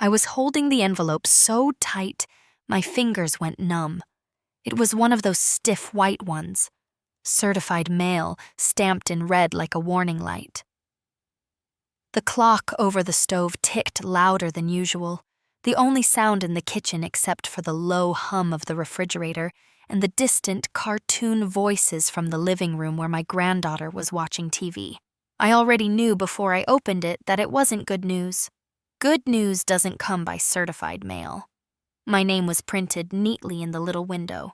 I was holding the envelope so tight, my fingers went numb. It was one of those stiff white ones. Certified mail, stamped in red like a warning light. The clock over the stove ticked louder than usual, the only sound in the kitchen except for the low hum of the refrigerator and the distant cartoon voices from the living room where my granddaughter was watching TV. I already knew before I opened it that it wasn't good news. Good news doesn't come by certified mail. My name was printed neatly in the little window.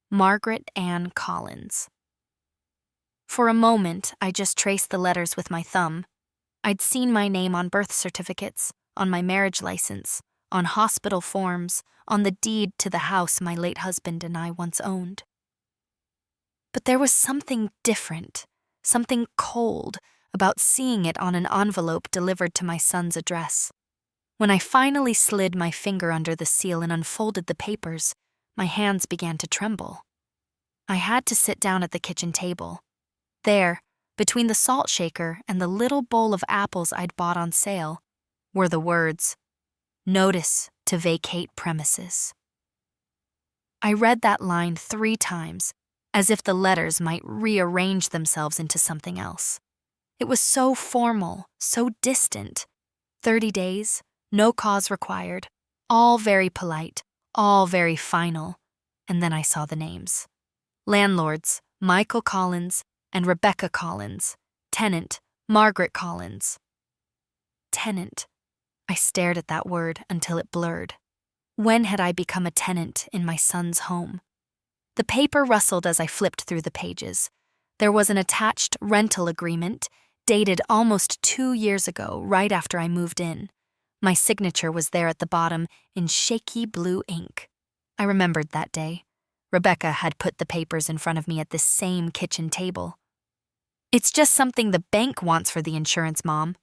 Margaret Ann Collins. For a moment, I just traced the letters with my thumb. I'd seen my name on birth certificates, on my marriage license, on hospital forms, on the deed to the house my late husband and I once owned. But there was something different, something cold, about seeing it on an envelope delivered to my son's address. When I finally slid my finger under the seal and unfolded the papers, my hands began to tremble. I had to sit down at the kitchen table. There, between the salt shaker and the little bowl of apples I'd bought on sale, were the words, "Notice to vacate premises." I read that line 3 times, as if the letters might rearrange themselves into something else. It was so formal, so distant. 30 days, no cause required, all very polite, all very final. And then I saw the names. Landlords, Michael Collins and Rebecca Collins. Tenant, Margaret Collins. Tenant. I stared at that word until it blurred. When had I become a tenant in my son's home? The paper rustled as I flipped through the pages. There was an attached rental agreement, dated almost 2 years ago, right after I moved in. My signature was there at the bottom in shaky blue ink. I remembered that day. Rebecca had put the papers in front of me at this same kitchen table. "It's just something the bank wants for the insurance, Mom,"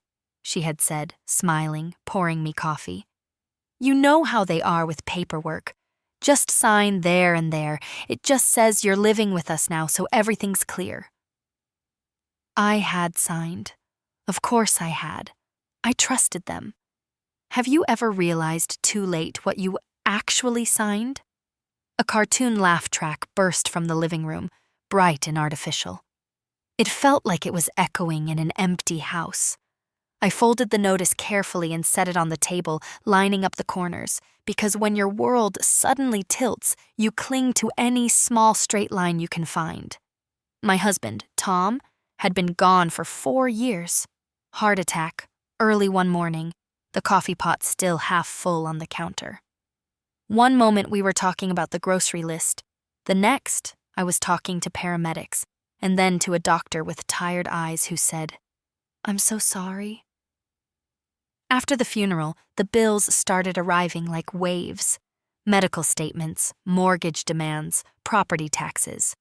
she had said, smiling, pouring me coffee. "You know how they are with paperwork. Just sign there and there. It just says you're living with us now, so everything's clear." I had signed. Of course I had. I trusted them. Have you ever realized too late what you actually signed? A cartoon laugh track burst from the living room, bright and artificial. It felt like it was echoing in an empty house. I folded the notice carefully and set it on the table, lining up the corners, because when your world suddenly tilts, you cling to any small straight line you can find. My husband, Tom, had been gone for 4 years. Heart attack, early one morning, the coffee pot still half full on the counter. One moment we were talking about the grocery list. The next, I was talking to paramedics, and then to a doctor with tired eyes who said, "I'm so sorry." After the funeral, the bills started arriving like waves. Medical statements, mortgage demands, property taxes.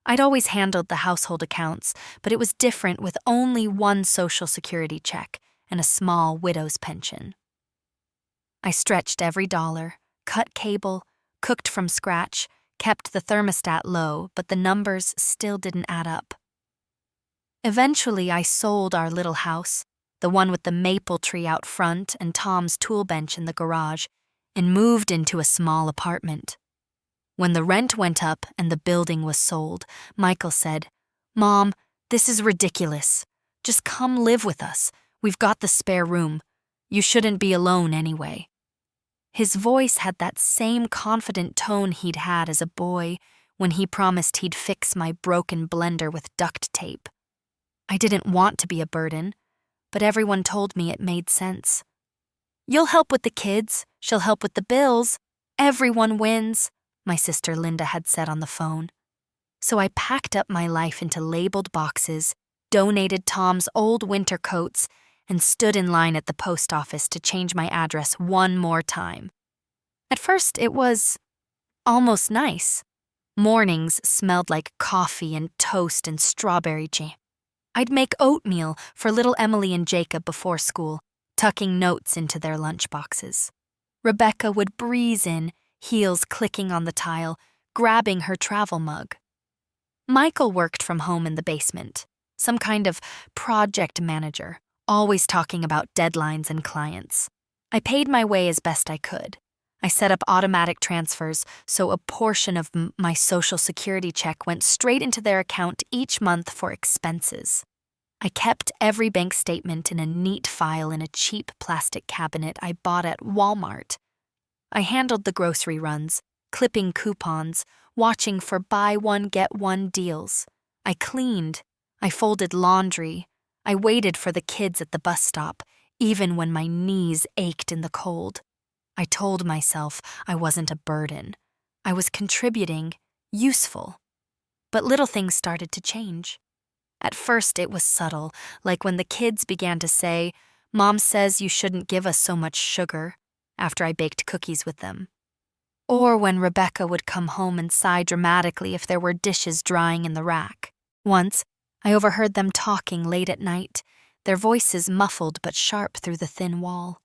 I'd always handled the household accounts, but it was different with only one Social Security check and a small widow's pension. I stretched every dollar, cut cable, cooked from scratch, kept the thermostat low, but the numbers still didn't add up. Eventually, I sold our little house, the one with the maple tree out front and Tom's tool bench in the garage, and moved into a small apartment. When the rent went up and the building was sold, Michael said, "Mom, this is ridiculous. Just come live with us. We've got the spare room. You shouldn't be alone anyway." His voice had that same confident tone he'd had as a boy when he promised he'd fix my broken blender with duct tape. I didn't want to be a burden, but everyone told me it made sense. "You'll help with the kids, she'll help with the bills. Everyone wins," my sister Linda had said on the phone. So I packed up my life into labeled boxes, donated Tom's old winter coats, and stood in line at the post office to change my address one more time. At first, it was almost nice. Mornings smelled like coffee and toast and strawberry jam. I'd make oatmeal for little Emily and Jacob before school, tucking notes into their lunchboxes. Rebecca would breeze in, heels clicking on the tile, grabbing her travel mug. Michael worked from home in the basement, some kind of project manager, always talking about deadlines and clients. I paid my way as best I could. I set up automatic transfers so a portion of my Social Security check went straight into their account each month for expenses. I kept every bank statement in a neat file in a cheap plastic cabinet I bought at Walmart. I handled the grocery runs, clipping coupons, watching for buy one get one deals. I cleaned. I folded laundry. I waited for the kids at the bus stop, even when my knees ached in the cold. I told myself I wasn't a burden. I was contributing, useful. But little things started to change. At first it was subtle, like when the kids began to say, "Mom says you shouldn't give us so much sugar," after I baked cookies with them. Or when Rebecca would come home and sigh dramatically if there were dishes drying in the rack. Once, I overheard them talking late at night, their voices muffled but sharp through the thin wall.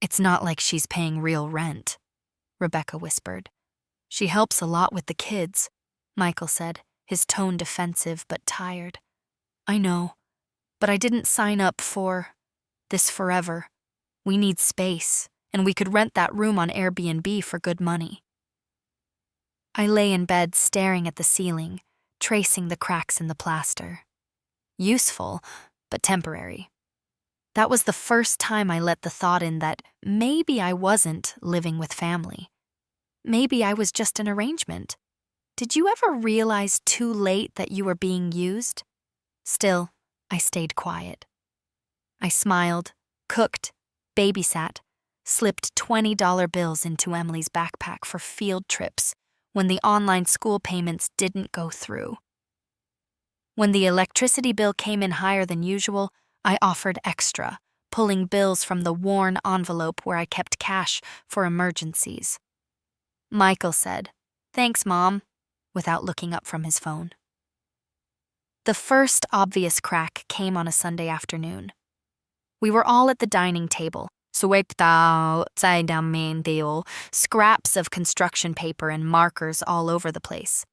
"It's not like she's paying real rent," Rebecca whispered. "She helps a lot with the kids," Michael said, his tone defensive but tired. "I know, but I didn't sign up for this forever. We need space, and we could rent that room on Airbnb for good money." I lay in bed staring at the ceiling, tracing the cracks in the plaster. Useful, but temporary. That was the first time I let the thought in that maybe I wasn't living with family. Maybe I was just an arrangement. Did you ever realize too late that you were being used? Still, I stayed quiet. I smiled, cooked, babysat, slipped $20 bills into Emily's backpack for field trips when the online school payments didn't go through. When the electricity bill came in higher than usual, I offered extra, pulling bills from the worn envelope where I kept cash for emergencies. Michael said, "Thanks, Mom," without looking up from his phone. The first obvious crack came on a Sunday afternoon. We were all at the dining table, scraps of construction paper and markers all over the place.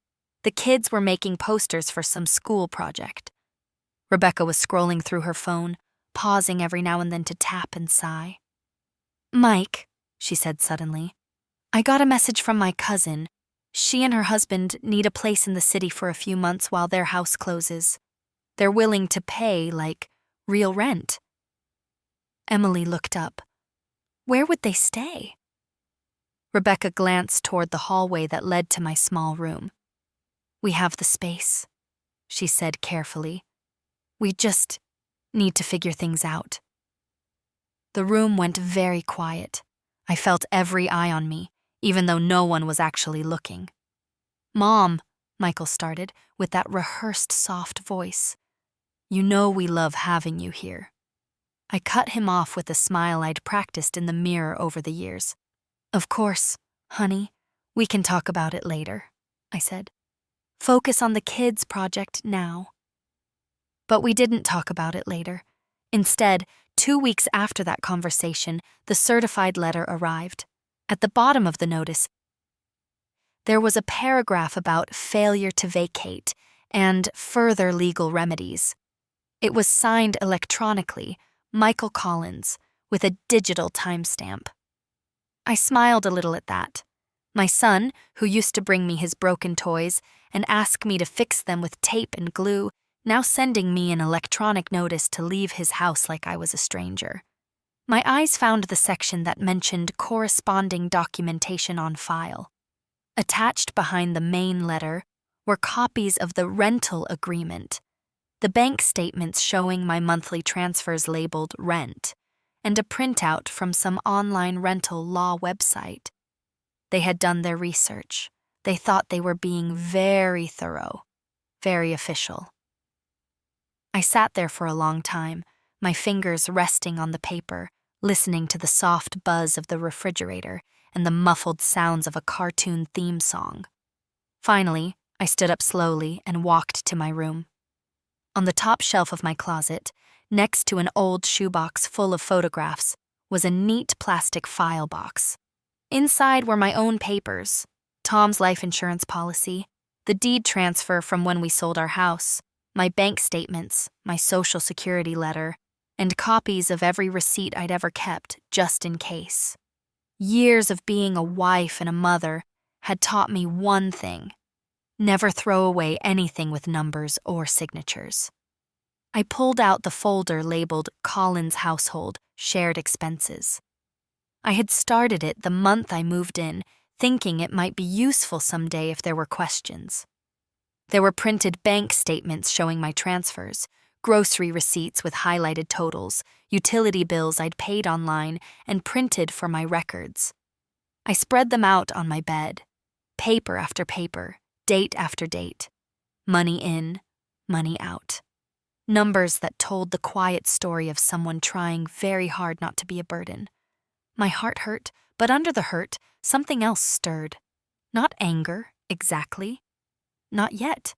The kids were making posters for some school project. Rebecca was scrolling through her phone, pausing every now and then to tap and sigh. "Mike," she said suddenly, "I got a message from my cousin. She and her husband need a place in the city for a few months while their house closes. They're willing to pay, like, real rent." Emily looked up. "Where would they stay?" Rebecca glanced toward the hallway that led to my small room. "We have the space," she said carefully. "We just need to figure things out." The room went very quiet. I felt every eye on me, even though no one was actually looking. "Mom," Michael started, with that rehearsed soft voice. "You know we love having you here." I cut him off with a smile I'd practiced in the mirror over the years. "Of course, honey, we can talk about it later," I said. "Focus on the kids' project now." But we didn't talk about it later. Instead, 2 weeks after that conversation, the certified letter arrived. At the bottom of the notice, there was a paragraph about failure to vacate and further legal remedies. It was signed electronically, Michael Collins, with a digital timestamp. I smiled a little at that. My son, who used to bring me his broken toys and ask me to fix them with tape and glue, now sending me an electronic notice to leave his house like I was a stranger. My eyes found the section that mentioned corresponding documentation on file. Attached behind the main letter were copies of the rental agreement, the bank statements showing my monthly transfers labeled rent, and a printout from some online rental law website. They had done their research. They thought they were being very thorough, very official. I sat there for a long time, my fingers resting on the paper, listening to the soft buzz of the refrigerator and the muffled sounds of a cartoon theme song. Finally, I stood up slowly and walked to my room. On the top shelf of my closet, next to an old shoebox full of photographs, was a neat plastic file box. Inside were my own papers, Tom's life insurance policy, the deed transfer from when we sold our house, my bank statements, my Social Security letter, and copies of every receipt I'd ever kept, just in case. Years of being a wife and a mother had taught me one thing: never throw away anything with numbers or signatures. I pulled out the folder labeled Collins Household Shared Expenses. I had started it the month I moved in, thinking it might be useful someday if there were questions. There were printed bank statements showing my transfers, grocery receipts with highlighted totals, utility bills I'd paid online and printed for my records. I spread them out on my bed, paper after paper, date after date. Money in, money out. Numbers that told the quiet story of someone trying very hard not to be a burden. My heart hurt, but under the hurt, something else stirred. Not anger, exactly. Not yet.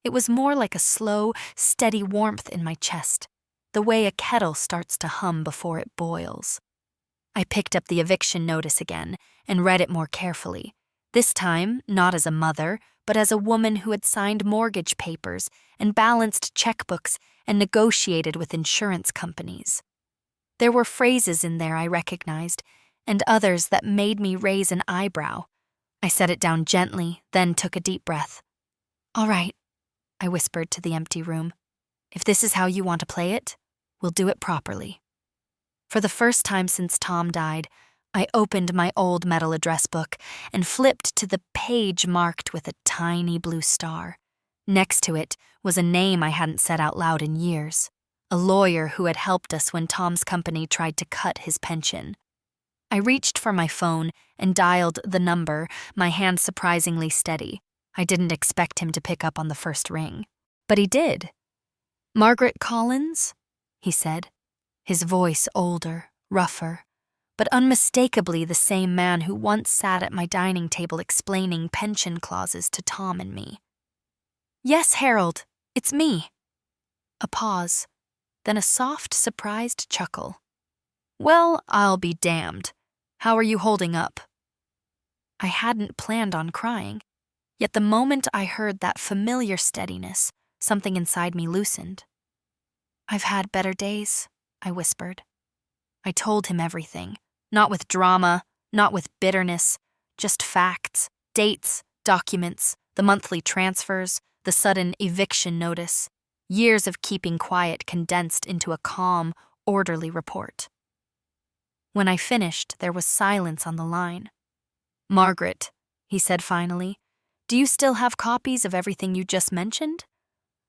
It was more like a slow, steady warmth in my chest, the way a kettle starts to hum before it boils. I picked up the eviction notice again and read it more carefully, this time not as a mother, but as a woman who had signed mortgage papers and balanced checkbooks and negotiated with insurance companies. There were phrases in there I recognized, and others that made me raise an eyebrow. I set it down gently, then took a deep breath. "All right," I whispered to the empty room. "If this is how you want to play it, we'll do it properly." For the first time since Tom died, I opened my old metal address book and flipped to the page marked with a tiny blue star. Next to it was a name I hadn't said out loud in years, a lawyer who had helped us when Tom's company tried to cut his pension. I reached for my phone and dialed the number, my hand surprisingly steady. I didn't expect him to pick up on the first ring, but he did. "Margaret Collins?" he said, his voice older, rougher, but unmistakably the same man who once sat at my dining table explaining pension clauses to Tom and me. "Yes, Harold, it's me." A pause, then a soft, surprised chuckle. "Well, I'll be damned. How are you holding up?" I hadn't planned on crying, yet the moment I heard that familiar steadiness, something inside me loosened. "I've had better days," I whispered. I told him everything, not with drama, not with bitterness, just facts, dates, documents, the monthly transfers, the sudden eviction notice, years of keeping quiet condensed into a calm, orderly report. When I finished, there was silence on the line. "Margaret," he said finally, "do you still have copies of everything you just mentioned?"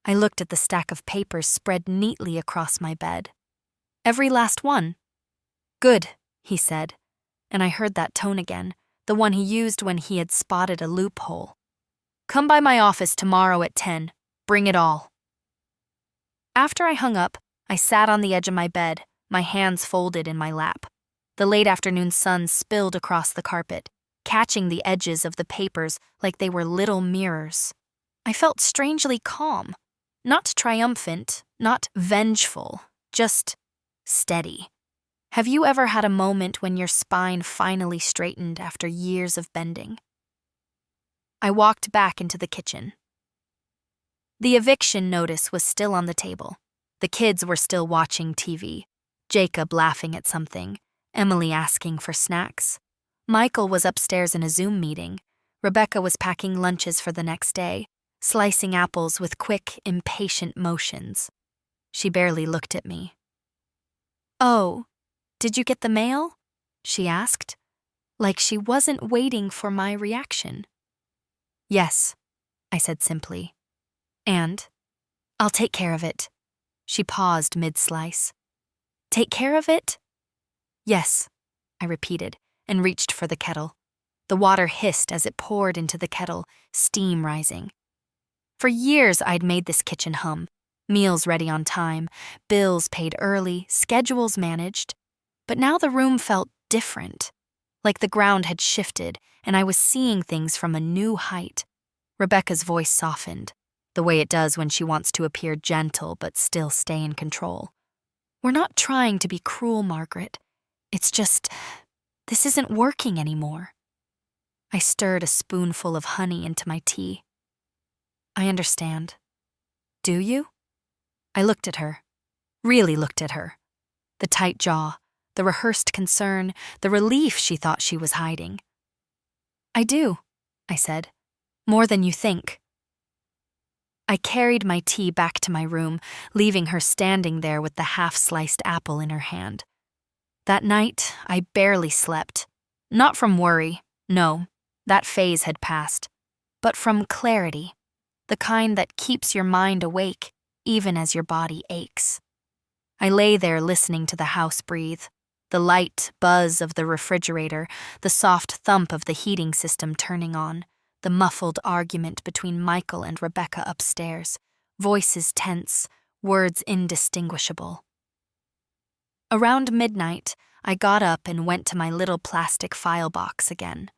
I looked at the stack of papers spread neatly across my bed. "Every last one." "Good," he said, and I heard that tone again, the one he used when he had spotted a loophole. "Come by my office tomorrow at 10. Bring it all." After I hung up, I sat on the edge of my bed, my hands folded in my lap. The late afternoon sun spilled across the carpet, catching the edges of the papers like they were little mirrors. I felt strangely calm, not triumphant, not vengeful, just steady. Have you ever had a moment when your spine finally straightened after years of bending? I walked back into the kitchen. The eviction notice was still on the table. The kids were still watching TV, Jacob laughing at something, Emily asking for snacks. Michael was upstairs in a Zoom meeting. Rebecca was packing lunches for the next day, slicing apples with quick, impatient motions. She barely looked at me. "Oh, did you get the mail?" she asked, like she wasn't waiting for my reaction. "Yes," I said simply. "And I'll take care of it." She paused mid-slice. "Take care of it?" "Yes," I repeated, and reached for the kettle. The water hissed as it poured into the kettle, steam rising. For years I'd made this kitchen hum, meals ready on time, bills paid early, schedules managed. But now the room felt different, like the ground had shifted and I was seeing things from a new height. Rebecca's voice softened, the way it does when she wants to appear gentle but still stay in control. "We're not trying to be cruel, Margaret. It's just, this isn't working anymore." I stirred a spoonful of honey into my tea. "I understand. Do you?" I looked at her, really looked at her, The tight jaw, the rehearsed concern, the relief she thought she was hiding. "I do," I said. "More than you think." I carried my tea back to my room, leaving her standing there with the half-sliced apple in her hand. That night, I barely slept. Not from worry, no, that phase had passed, but from clarity, the kind that keeps your mind awake even as your body aches. I lay there listening to the house breathe, the light buzz of the refrigerator, the soft thump of the heating system turning on, the muffled argument between Michael and Rebecca upstairs, voices tense, words indistinguishable. Around midnight, I got up and went to my little plastic file box again.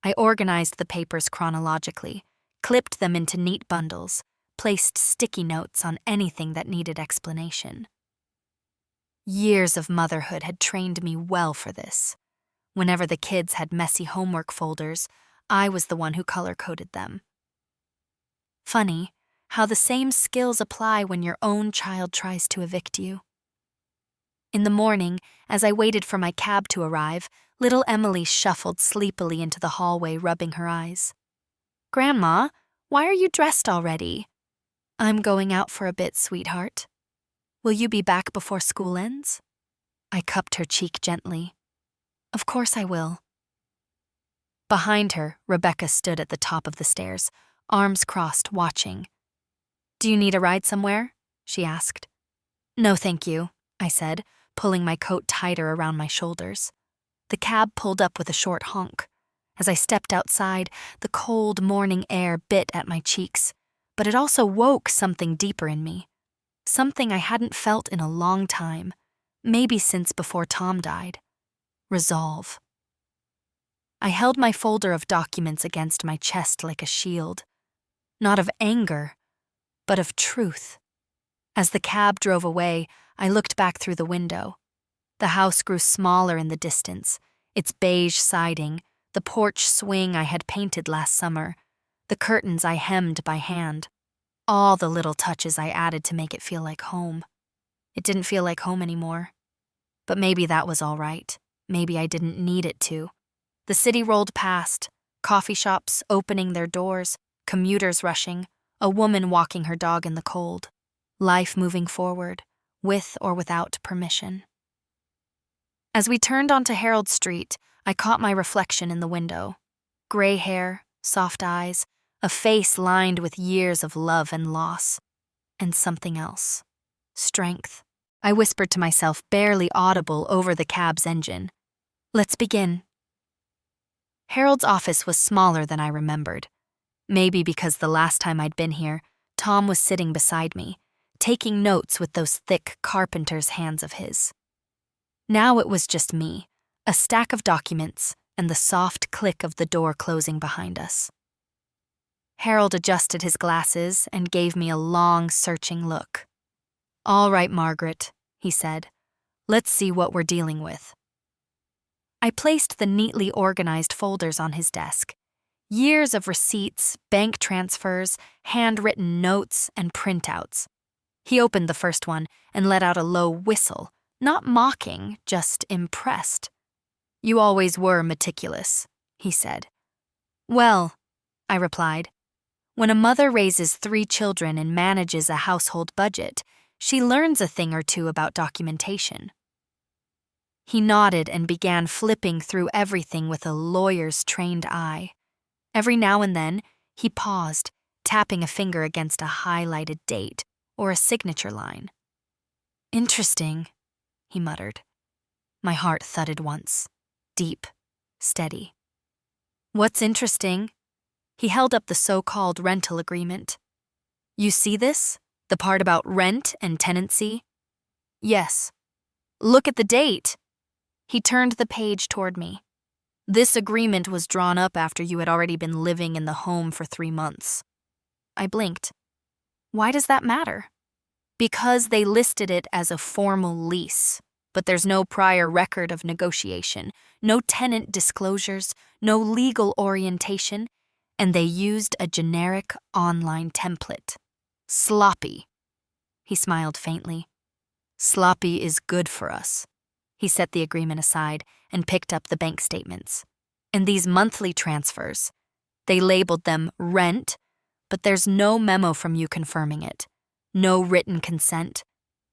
I organized the papers chronologically, clipped them into neat bundles, placed sticky notes on anything that needed explanation. Years of motherhood had trained me well for this. Whenever the kids had messy homework folders, I was the one who color-coded them. Funny how the same skills apply when your own child tries to evict you. In the morning, as I waited for my cab to arrive, little Emily shuffled sleepily into the hallway, rubbing her eyes. "Grandma, why are you dressed already?" "I'm going out for a bit, sweetheart." "Will you be back before school ends?" I cupped her cheek gently. "Of course I will." Behind her, Rebecca stood at the top of the stairs, arms crossed, watching. "Do you need a ride somewhere?" she asked. "No, thank you," I said, pulling my coat tighter around my shoulders. The cab pulled up with a short honk. As I stepped outside, the cold morning air bit at my cheeks, but it also woke something deeper in me. Something I hadn't felt in a long time, maybe since before Tom died. Resolve. I held my folder of documents against my chest like a shield. Not of anger, but of truth. As the cab drove away, I looked back through the window. The house grew smaller in the distance, its beige siding, the porch swing I had painted last summer, the curtains I hemmed by hand, all the little touches I added to make it feel like home. It didn't feel like home anymore. But maybe that was all right. Maybe I didn't need it to. The city rolled past, coffee shops opening their doors, commuters rushing, a woman walking her dog in the cold, life moving forward, with or without permission. As we turned onto Herald Street, I caught my reflection in the window. Gray hair, soft eyes, a face lined with years of love and loss. And something else. Strength. I whispered to myself, barely audible over the cab's engine. "Let's begin." Harold's office was smaller than I remembered. Maybe because the last time I'd been here, Tom was sitting beside me, taking notes with those thick carpenter's hands of his. Now it was just me, a stack of documents, and the soft click of the door closing behind us. Harold adjusted his glasses and gave me a long, searching look. "All right, Margaret," he said. "Let's see what we're dealing with." I placed the neatly organized folders on his desk. Years of receipts, bank transfers, handwritten notes, and printouts. He opened the first one and let out a low whistle, not mocking, just impressed. "You always were meticulous," he said. "Well," I replied, "when a mother raises 3 children and manages a household budget, she learns a thing or two about documentation." He nodded and began flipping through everything with a lawyer's trained eye. Every now and then, he paused, tapping a finger against a highlighted date or a signature line. "Interesting," he muttered. My heart thudded once, deep, steady. "What's interesting?" He held up the so-called rental agreement. "You see this? The part about rent and tenancy?" "Yes." "Look at the date." He turned the page toward me. "This agreement was drawn up after you had already been living in the home for 3 months. I blinked. "Why does that matter?" "Because they listed it as a formal lease, but there's no prior record of negotiation, no tenant disclosures, no legal orientation, and they used a generic online template. Sloppy." He smiled faintly. "Sloppy is good for us," He set the agreement aside and picked up the bank statements. And these monthly transfers, they labeled them rent, but there's no memo from you confirming it, no written consent,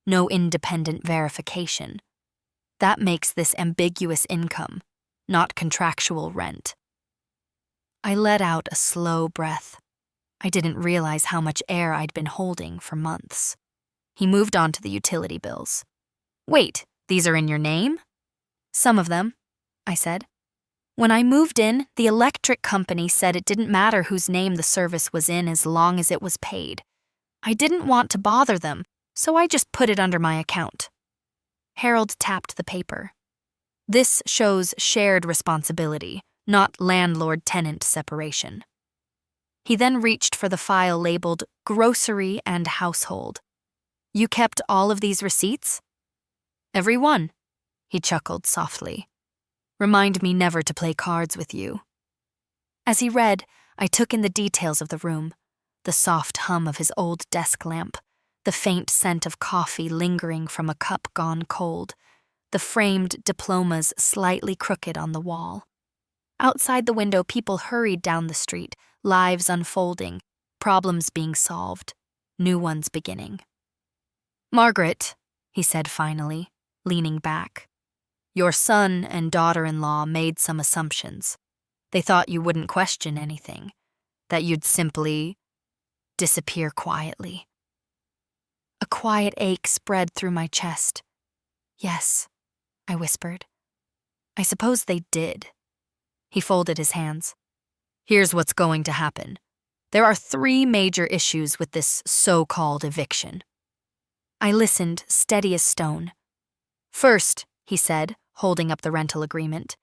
no independent verification. That makes this ambiguous income, not contractual rent. I let out a slow breath. I didn't realize how much air I'd been holding for months. He moved on to the utility bills. Wait, these are in your name? Some of them, I said. When I moved in, the electric company said it didn't matter whose name the service was in as long as it was paid. I didn't want to bother them, so I just put it under my account. Harold tapped the paper. This shows shared responsibility, not landlord-tenant separation. He then reached for the file labeled Grocery and Household. You kept all of these receipts? Every one, he chuckled softly. Remind me never to play cards with you. As he read, I took in the details of the room, the soft hum of his old desk lamp, the faint scent of coffee lingering from a cup gone cold, the framed diplomas slightly crooked on the wall. Outside the window, people hurried down the street, lives unfolding, problems being solved, new ones beginning. Margaret, he said finally, leaning back, your son and daughter-in-law made some assumptions. They thought you wouldn't question anything, that you'd simply disappear quietly. A quiet ache spread through my chest. Yes, I whispered. I suppose they did. He folded his hands. Here's what's going to happen. There are 3 major issues with this so-called eviction. I listened, steady as stone. First, he said, holding up the rental agreement,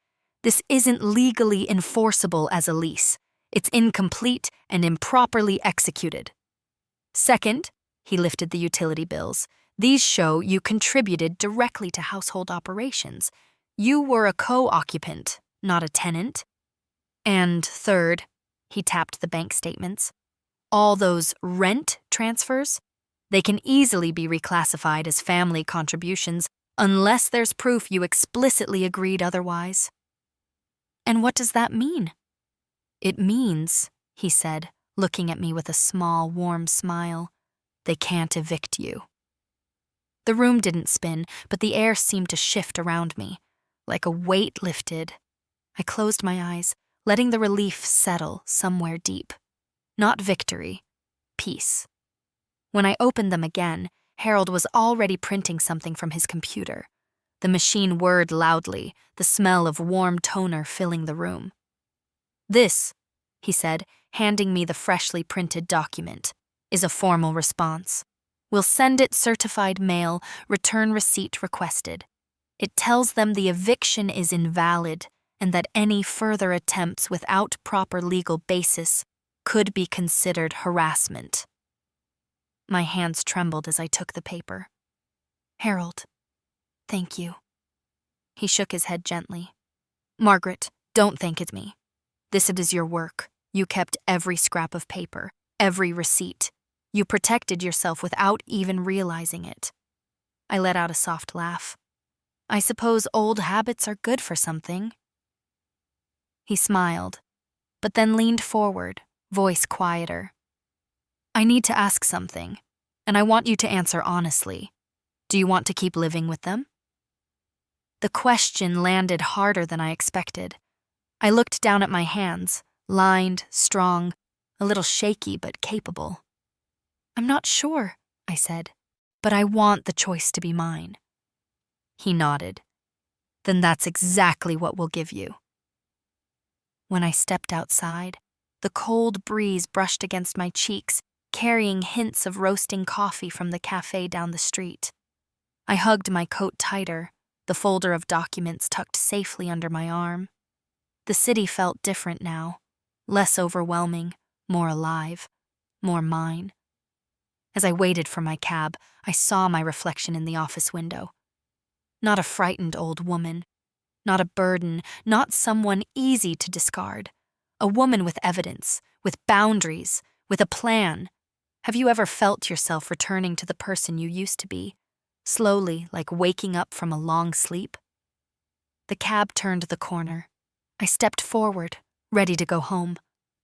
this isn't legally enforceable as a lease. It's incomplete and improperly executed. Second, he lifted the utility bills. These show you contributed directly to household operations. You were a co-occupant, not a tenant. And third, he tapped the bank statements. All those rent transfers, they can easily be reclassified as family contributions unless there's proof you explicitly agreed otherwise. And what does that mean? It means, he said, looking at me with a small, warm smile, they can't evict you. The room didn't spin, but the air seemed to shift around me, like a weight lifted. I closed my eyes, letting the relief settle somewhere deep. Not victory, peace. When I opened them again, Harold was already printing something from his computer. The machine whirred loudly, the smell of warm toner filling the room. This, he said, handing me the freshly printed document, is a formal response. We'll send it certified mail, return receipt requested. It tells them the eviction is invalid and that any further attempts without proper legal basis could be considered harassment. My hands trembled as I took the paper. Harold, thank you. He shook his head gently. Margaret, don't thank it me. This is your work. You kept every scrap of paper, every receipt. You protected yourself without even realizing it. I let out a soft laugh. I suppose old habits are good for something. He smiled, but then leaned forward, voice quieter. I need to ask something, and I want you to answer honestly. Do you want to keep living with them? The question landed harder than I expected. I looked down at my hands, lined, strong, a little shaky but capable. I'm not sure, I said, but I want the choice to be mine. He nodded. Then that's exactly what we'll give you. When I stepped outside, the cold breeze brushed against my cheeks, carrying hints of roasting coffee from the cafe down the street. I hugged my coat tighter, the folder of documents tucked safely under my arm. The city felt different now, less overwhelming, more alive, more mine. As I waited for my cab, I saw my reflection in the office window. Not a frightened old woman, not a burden, not someone easy to discard. A woman with evidence, with boundaries, with a plan. Have you ever felt yourself returning to the person you used to be, slowly like waking up from a long sleep? The cab turned the corner. I stepped forward, ready to go home.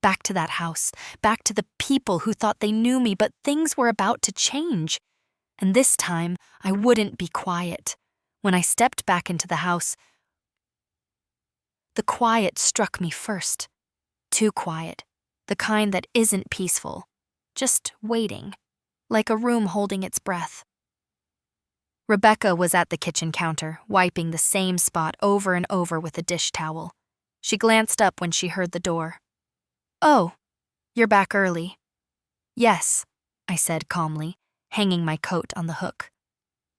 Back to that house, back to the people who thought they knew me, but things were about to change. And this time, I wouldn't be quiet. When I stepped back into the house, the quiet struck me first. Too quiet. The kind that isn't peaceful. Just waiting. Like a room holding its breath. Rebecca was at the kitchen counter, wiping the same spot over and over with a dish towel. She glanced up when she heard the door. "Oh, you're back early." "Yes," I said calmly, hanging my coat on the hook.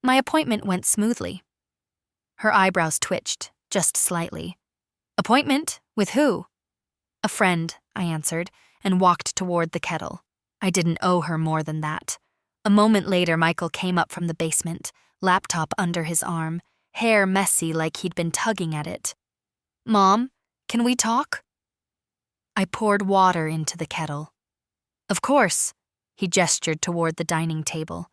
"My appointment went smoothly." Her eyebrows twitched, just slightly. "Appointment? With who?" "A friend," I answered, and walked toward the kettle. I didn't owe her more than that. A moment later, Michael came up from the basement, laptop under his arm, hair messy like he'd been tugging at it. "Mom, can we talk?" I poured water into the kettle. "Of course." He gestured toward the dining table.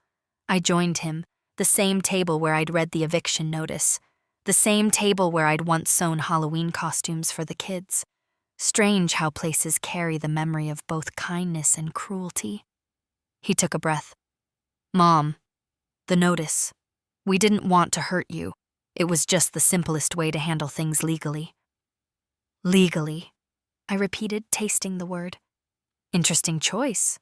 I joined him, the same table where I'd read the eviction notice, the same table where I'd once sewn Halloween costumes for the kids. Strange how places carry the memory of both kindness and cruelty. He took a breath. "Mom, the notice. We didn't want to hurt you. It was just the simplest way to handle things legally." "Legally," I repeated, tasting the word. "Interesting choice."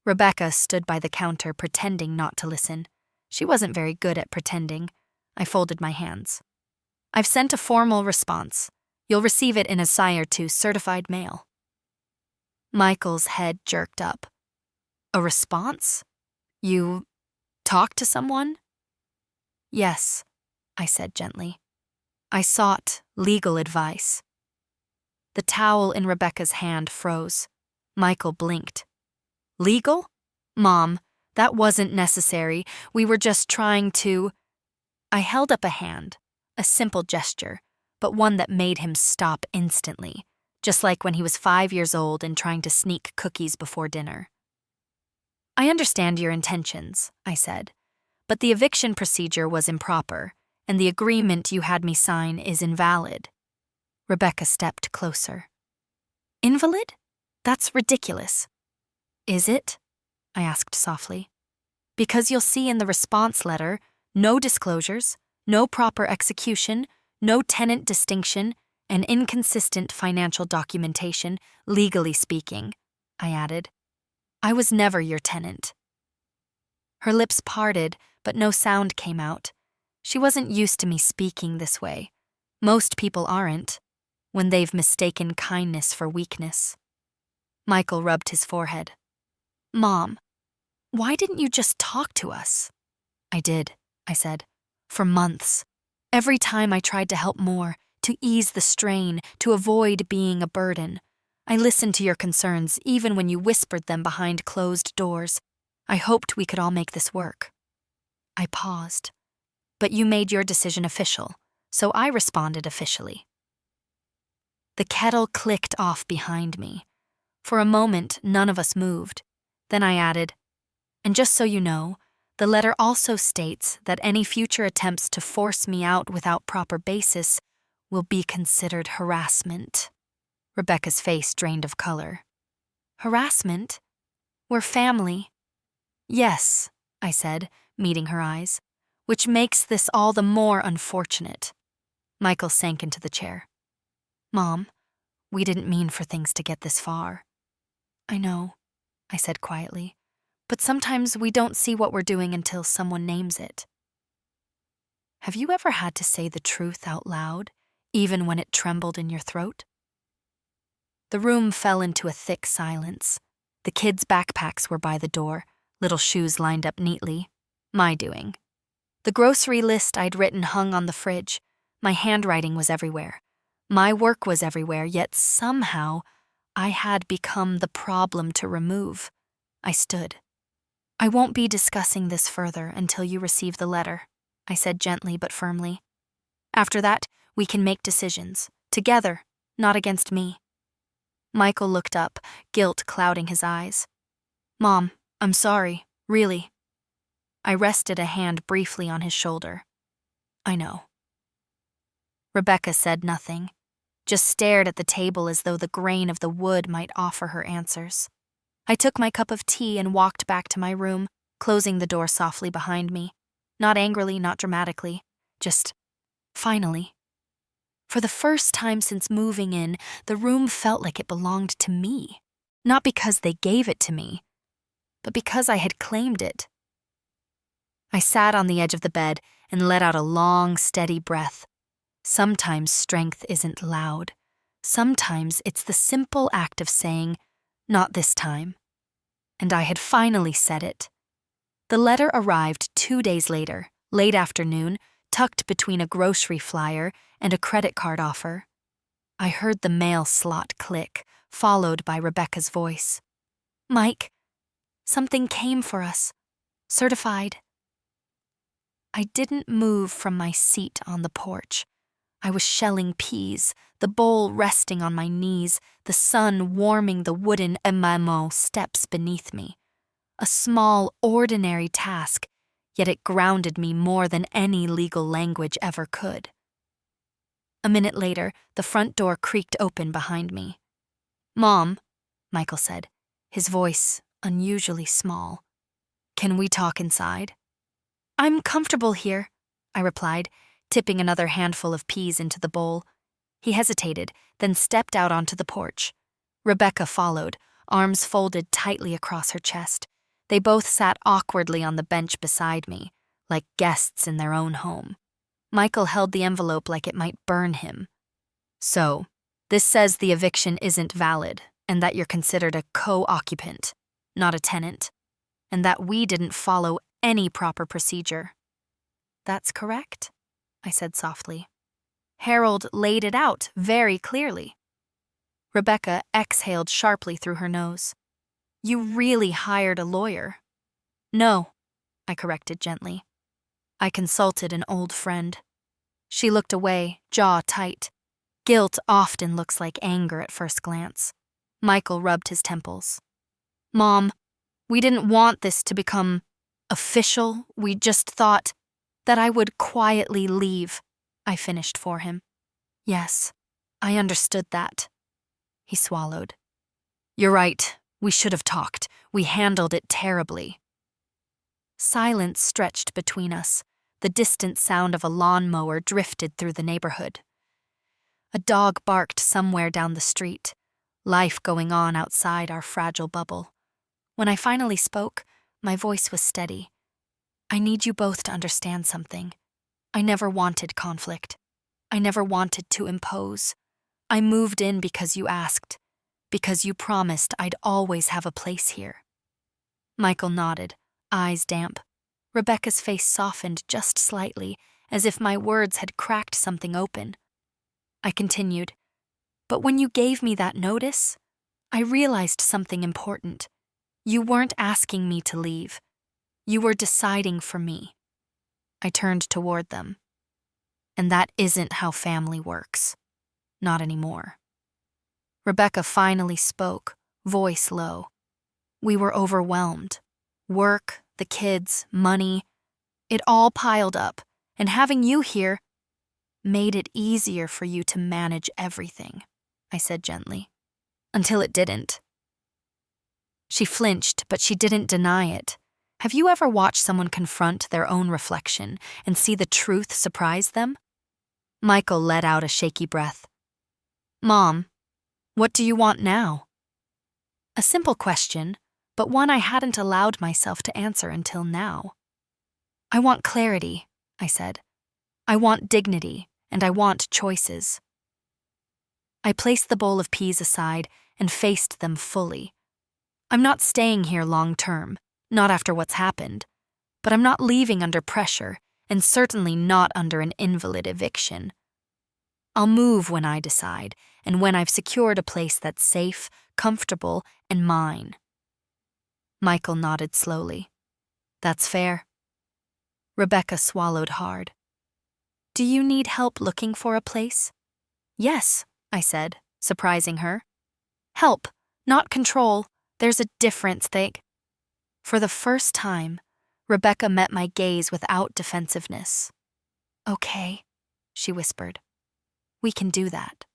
Rebecca stood by the counter, pretending not to listen. She wasn't very good at pretending. I folded my hands. "I've sent a formal response. You'll receive it in a sign or two, certified mail." Michael's head jerked up. "A response? You talked to someone?" "Yes," I said gently. "I sought legal advice." The towel in Rebecca's hand froze. Michael blinked. "Legal? Mom, that wasn't necessary. We were just trying to—" I held up a hand, a simple gesture, but one that made him stop instantly, just like when he was 5 years old and trying to sneak cookies before dinner. "I understand your intentions," I said, "but the eviction procedure was improper, and the agreement you had me sign is invalid." Rebecca stepped closer. "Invalid? That's ridiculous." "Is it?" I asked softly. "Because you'll see in the response letter, no disclosures, no proper execution, no tenant distinction, and inconsistent financial documentation, legally speaking," I added. "I was never your tenant." Her lips parted, but no sound came out. She wasn't used to me speaking this way. Most people aren't, when they've mistaken kindness for weakness. Michael rubbed his forehead. "Mom, why didn't you just talk to us?" "I did," I said, "for months. Every time I tried to help more, to ease the strain, to avoid being a burden. I listened to your concerns even when you whispered them behind closed doors. I hoped we could all make this work." I paused. "But you made your decision official, so I responded officially." The kettle clicked off behind me. For a moment, none of us moved. Then I added, "And just so you know, the letter also states that any future attempts to force me out without proper basis will be considered harassment." Rebecca's face drained of color. "Harassment? We're family." "Yes," I said, meeting her eyes, "which makes this all the more unfortunate." Michael sank into the chair. "Mom, we didn't mean for things to get this far." "I know," I said quietly, "but sometimes we don't see what we're doing until someone names it." Have you ever had to say the truth out loud, even when it trembled in your throat? The room fell into a thick silence. The kids' backpacks were by the door, little shoes lined up neatly. My doing. The grocery list I'd written hung on the fridge. My handwriting was everywhere. My work was everywhere, yet somehow I had become the problem to remove. I stood. "I won't be discussing this further until you receive the letter," I said gently but firmly. "After that, we can make decisions, together, not against me." Michael looked up, guilt clouding his eyes. "Mom, I'm sorry, really." I rested a hand briefly on his shoulder. "I know." Rebecca said nothing, just stared at the table as though the grain of the wood might offer her answers. I took my cup of tea and walked back to my room, closing the door softly behind me. Not angrily, not dramatically, just finally. For the first time since moving in, the room felt like it belonged to me. Not because they gave it to me, but because I had claimed it. I sat on the edge of the bed and let out a long, steady breath. Sometimes strength isn't loud. Sometimes it's the simple act of saying, "Not this time." And I had finally said it. The letter arrived 2 days later, late afternoon, tucked between a grocery flyer and a credit card offer. I heard the mail slot click, followed by Rebecca's voice. "Mike, something came for us. Certified." I didn't move from my seat on the porch. I was shelling peas, the bowl resting on my knees, the sun warming the wooden emamo steps beneath me. A small, ordinary task, yet it grounded me more than any legal language ever could. A minute later, the front door creaked open behind me. "Mom," Michael said, his voice unusually small. "Can we talk inside?" "I'm comfortable here," I replied, tipping another handful of peas into the bowl. He hesitated, then stepped out onto the porch. Rebecca followed, arms folded tightly across her chest. They both sat awkwardly on the bench beside me, like guests in their own home. Michael held the envelope like it might burn him. "So, this says the eviction isn't valid, and that you're considered a co-occupant, not a tenant, and that we didn't follow any proper procedure." "That's correct," I said softly. "Harold laid it out very clearly." Rebecca exhaled sharply through her nose. "You really hired a lawyer?" "No," I corrected gently. "I consulted an old friend." She looked away, jaw tight. Guilt often looks like anger at first glance. Michael rubbed his temples. "Mom, we didn't want this to become official. We just thought that I would quietly leave," I finished for him. "Yes, I understood that." He swallowed. "You're right. We should have talked. We handled it terribly." Silence stretched between us. The distant sound of a lawnmower drifted through the neighborhood. A dog barked somewhere down the street. Life going on outside our fragile bubble. When I finally spoke, my voice was steady. "I need you both to understand something. I never wanted conflict. I never wanted to impose. I moved in because you asked, because you promised I'd always have a place here." Michael nodded, eyes damp. Rebecca's face softened just slightly, as if my words had cracked something open. I continued, "But when you gave me that notice, I realized something important. You weren't asking me to leave. You were deciding for me." I turned toward them. "And that isn't how family works. Not anymore." Rebecca finally spoke, voice low. "We were overwhelmed. Work, the kids, money. It all piled up, and having you here made it easier for you to manage everything," I said gently. "Until it didn't." She flinched, but she didn't deny it. Have you ever watched someone confront their own reflection and see the truth surprise them? Michael let out a shaky breath. "Mom, what do you want now?" A simple question, but one I hadn't allowed myself to answer until now. "I want clarity," I said. "I want dignity, and I want choices." I placed the bowl of peas aside and faced them fully. I'm not staying here long term, not after what's happened, but I'm not leaving under pressure, and certainly not under an invalid eviction. I'll move when I decide, and when I've secured a place that's safe, comfortable, and mine. Michael nodded slowly. "That's fair." Rebecca swallowed hard. "Do you need help looking for a place?" "Yes," I said, surprising her. "Help, not control. There's a difference, For the first time, Rebecca met my gaze without defensiveness. "Okay," she whispered. We can do that.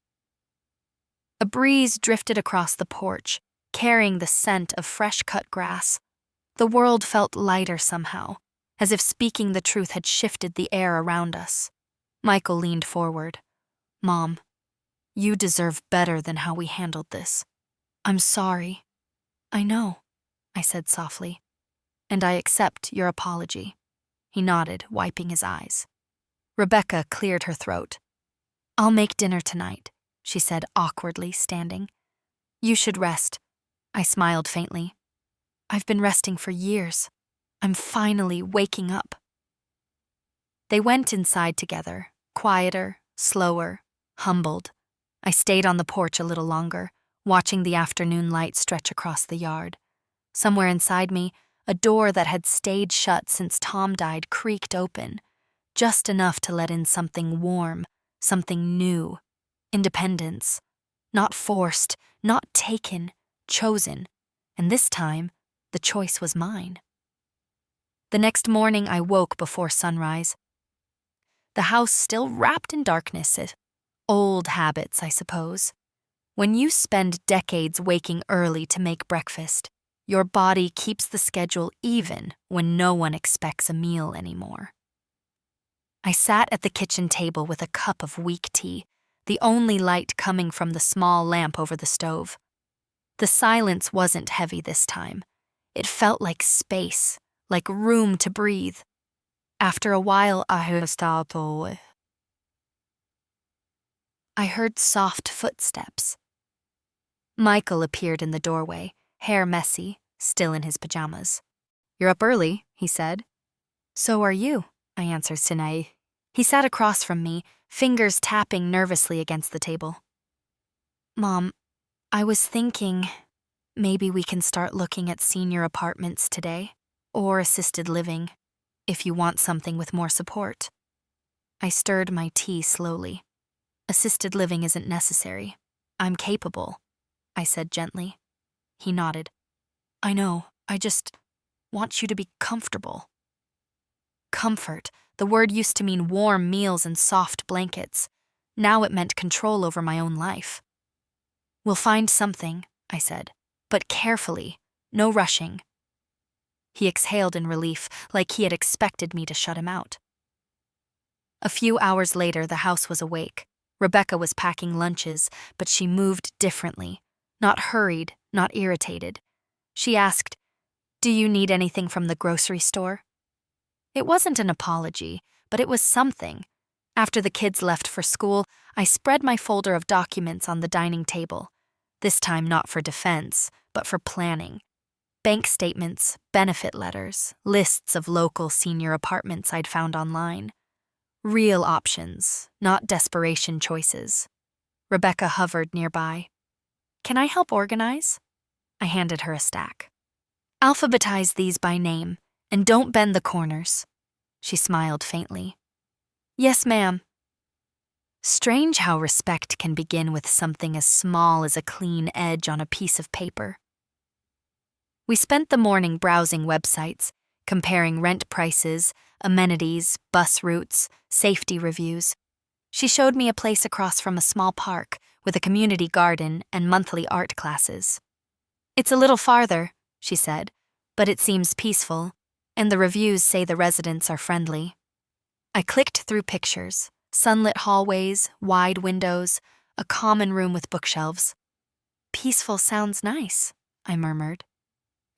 A breeze drifted across the porch, carrying the scent of fresh-cut grass. The world felt lighter somehow, as if speaking the truth had shifted the air around us. Michael leaned forward. Mom, you deserve better than how we handled this. I'm sorry. I know, I said softly. And I accept your apology. He nodded, wiping his eyes. Rebecca cleared her throat. I'll make dinner tonight, she said awkwardly, standing. You should rest. I smiled faintly. I've been resting for years. I'm finally waking up. They went inside together, quieter, slower, humbled. I stayed on the porch a little longer, watching the afternoon light stretch across the yard. Somewhere inside me, a door that had stayed shut since Tom died creaked open, just enough to let in something warm, something new. Independence. Not forced, not taken, chosen. And this time, the choice was mine. The next morning, I woke before sunrise. The house still wrapped in darkness. Old habits, I suppose. When you spend decades waking early to make breakfast, your body keeps the schedule even when no one expects a meal anymore. I sat at the kitchen table with a cup of weak tea, the only light coming from the small lamp over the stove. The silence wasn't heavy this time. It felt like space, like room to breathe. After a while, I heard soft footsteps. Michael appeared in the doorway, hair messy, still in his pajamas. You're up early, he said. So are you, I answered Sinae. He sat across from me, fingers tapping nervously against the table. Mom, I was thinking maybe we can start looking at senior apartments today, or assisted living, if you want something with more support. I stirred my tea slowly. Assisted living isn't necessary. I'm capable, I said gently. He nodded. I know, I just want you to be comfortable. Comfort, the word used to mean warm meals and soft blankets. Now it meant control over my own life. We'll find something, I said, but carefully, no rushing. He exhaled in relief, like he had expected me to shut him out. A few hours later, the house was awake. Rebecca was packing lunches, but she moved differently. Not hurried, not irritated. She asked, Do you need anything from the grocery store? It wasn't an apology, but it was something. After the kids left for school, I spread my folder of documents on the dining table. This time not for defense, but for planning. Bank statements, benefit letters, lists of local senior apartments I'd found online. Real options, not desperation choices. Rebecca hovered nearby. Can I help organize? I handed her a stack. Alphabetize these by name, and don't bend the corners. She smiled faintly. Yes, ma'am. Strange how respect can begin with something as small as a clean edge on a piece of paper. We spent the morning browsing websites, comparing rent prices, amenities, bus routes, safety reviews. She showed me a place across from a small park with a community garden and monthly art classes. It's a little farther, she said, but it seems peaceful, and the reviews say the residents are friendly. I clicked through pictures, sunlit hallways, wide windows, a common room with bookshelves. Peaceful sounds nice, I murmured.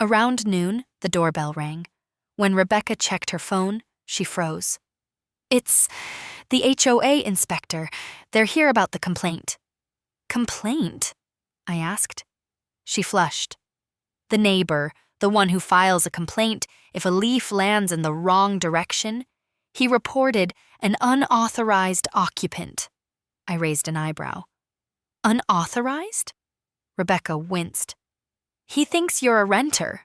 Around noon, the doorbell rang. When Rebecca checked her phone, she froze. It's the HOA inspector. They're here about the complaint. Complaint? I asked. She flushed. The neighbor, the one who files a complaint if a leaf lands in the wrong direction, he reported an unauthorized occupant. I raised an eyebrow. Unauthorized? Rebecca winced. He thinks you're a renter.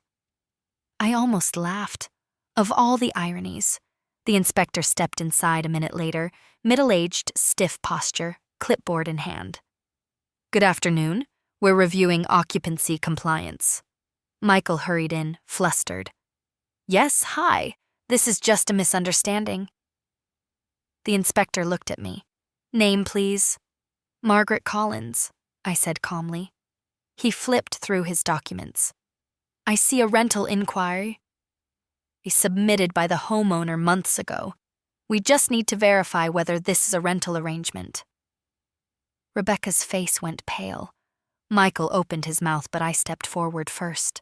I almost laughed. Of all the ironies. The inspector stepped inside a minute later, middle-aged, stiff posture, clipboard in hand. Good afternoon. We're reviewing occupancy compliance. Michael hurried in, flustered. Yes, hi. This is just a misunderstanding. The inspector looked at me. Name, please. Margaret Collins, I said calmly. He flipped through his documents. I see a rental inquiry submitted by the homeowner months ago. We just need to verify whether this is a rental arrangement. Rebecca's face went pale. Michael opened his mouth, but I stepped forward first.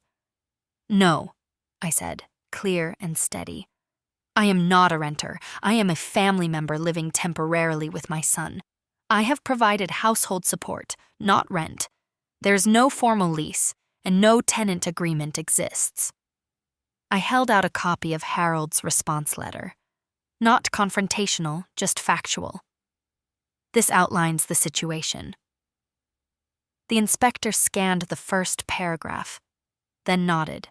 No, I said, clear and steady. I am not a renter. I am a family member living temporarily with my son. I have provided household support, not rent. There's no formal lease, and no tenant agreement exists. I held out a copy of Harold's response letter. Not confrontational, just factual. This outlines the situation. The inspector scanned the first paragraph, then nodded.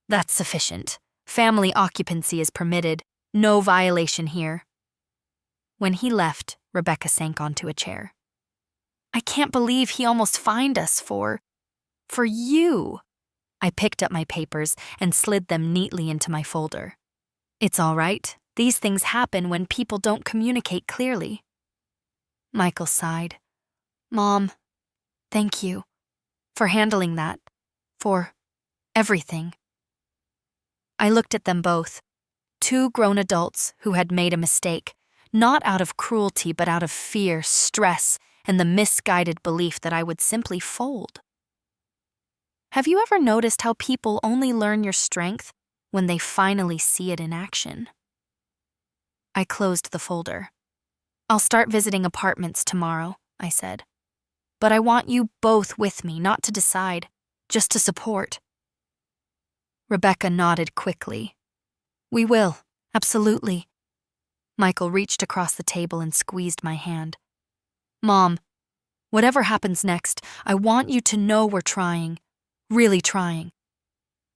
That's sufficient. Family occupancy is permitted. No violation here. When he left, Rebecca sank onto a chair. I can't believe he almost fined us for you. I picked up my papers and slid them neatly into my folder. It's all right. These things happen when people don't communicate clearly. Michael sighed. Mom, thank you for handling that, for everything. I looked at them both, two grown adults who had made a mistake, not out of cruelty but out of fear, stress, and the misguided belief that I would simply fold. Have you ever noticed how people only learn your strength when they finally see it in action? I closed the folder. I'll start visiting apartments tomorrow, I said. But I want you both with me, not to decide, just to support. Rebecca nodded quickly. We will, absolutely. Michael reached across the table and squeezed my hand. Mom, whatever happens next, I want you to know we're trying, really trying.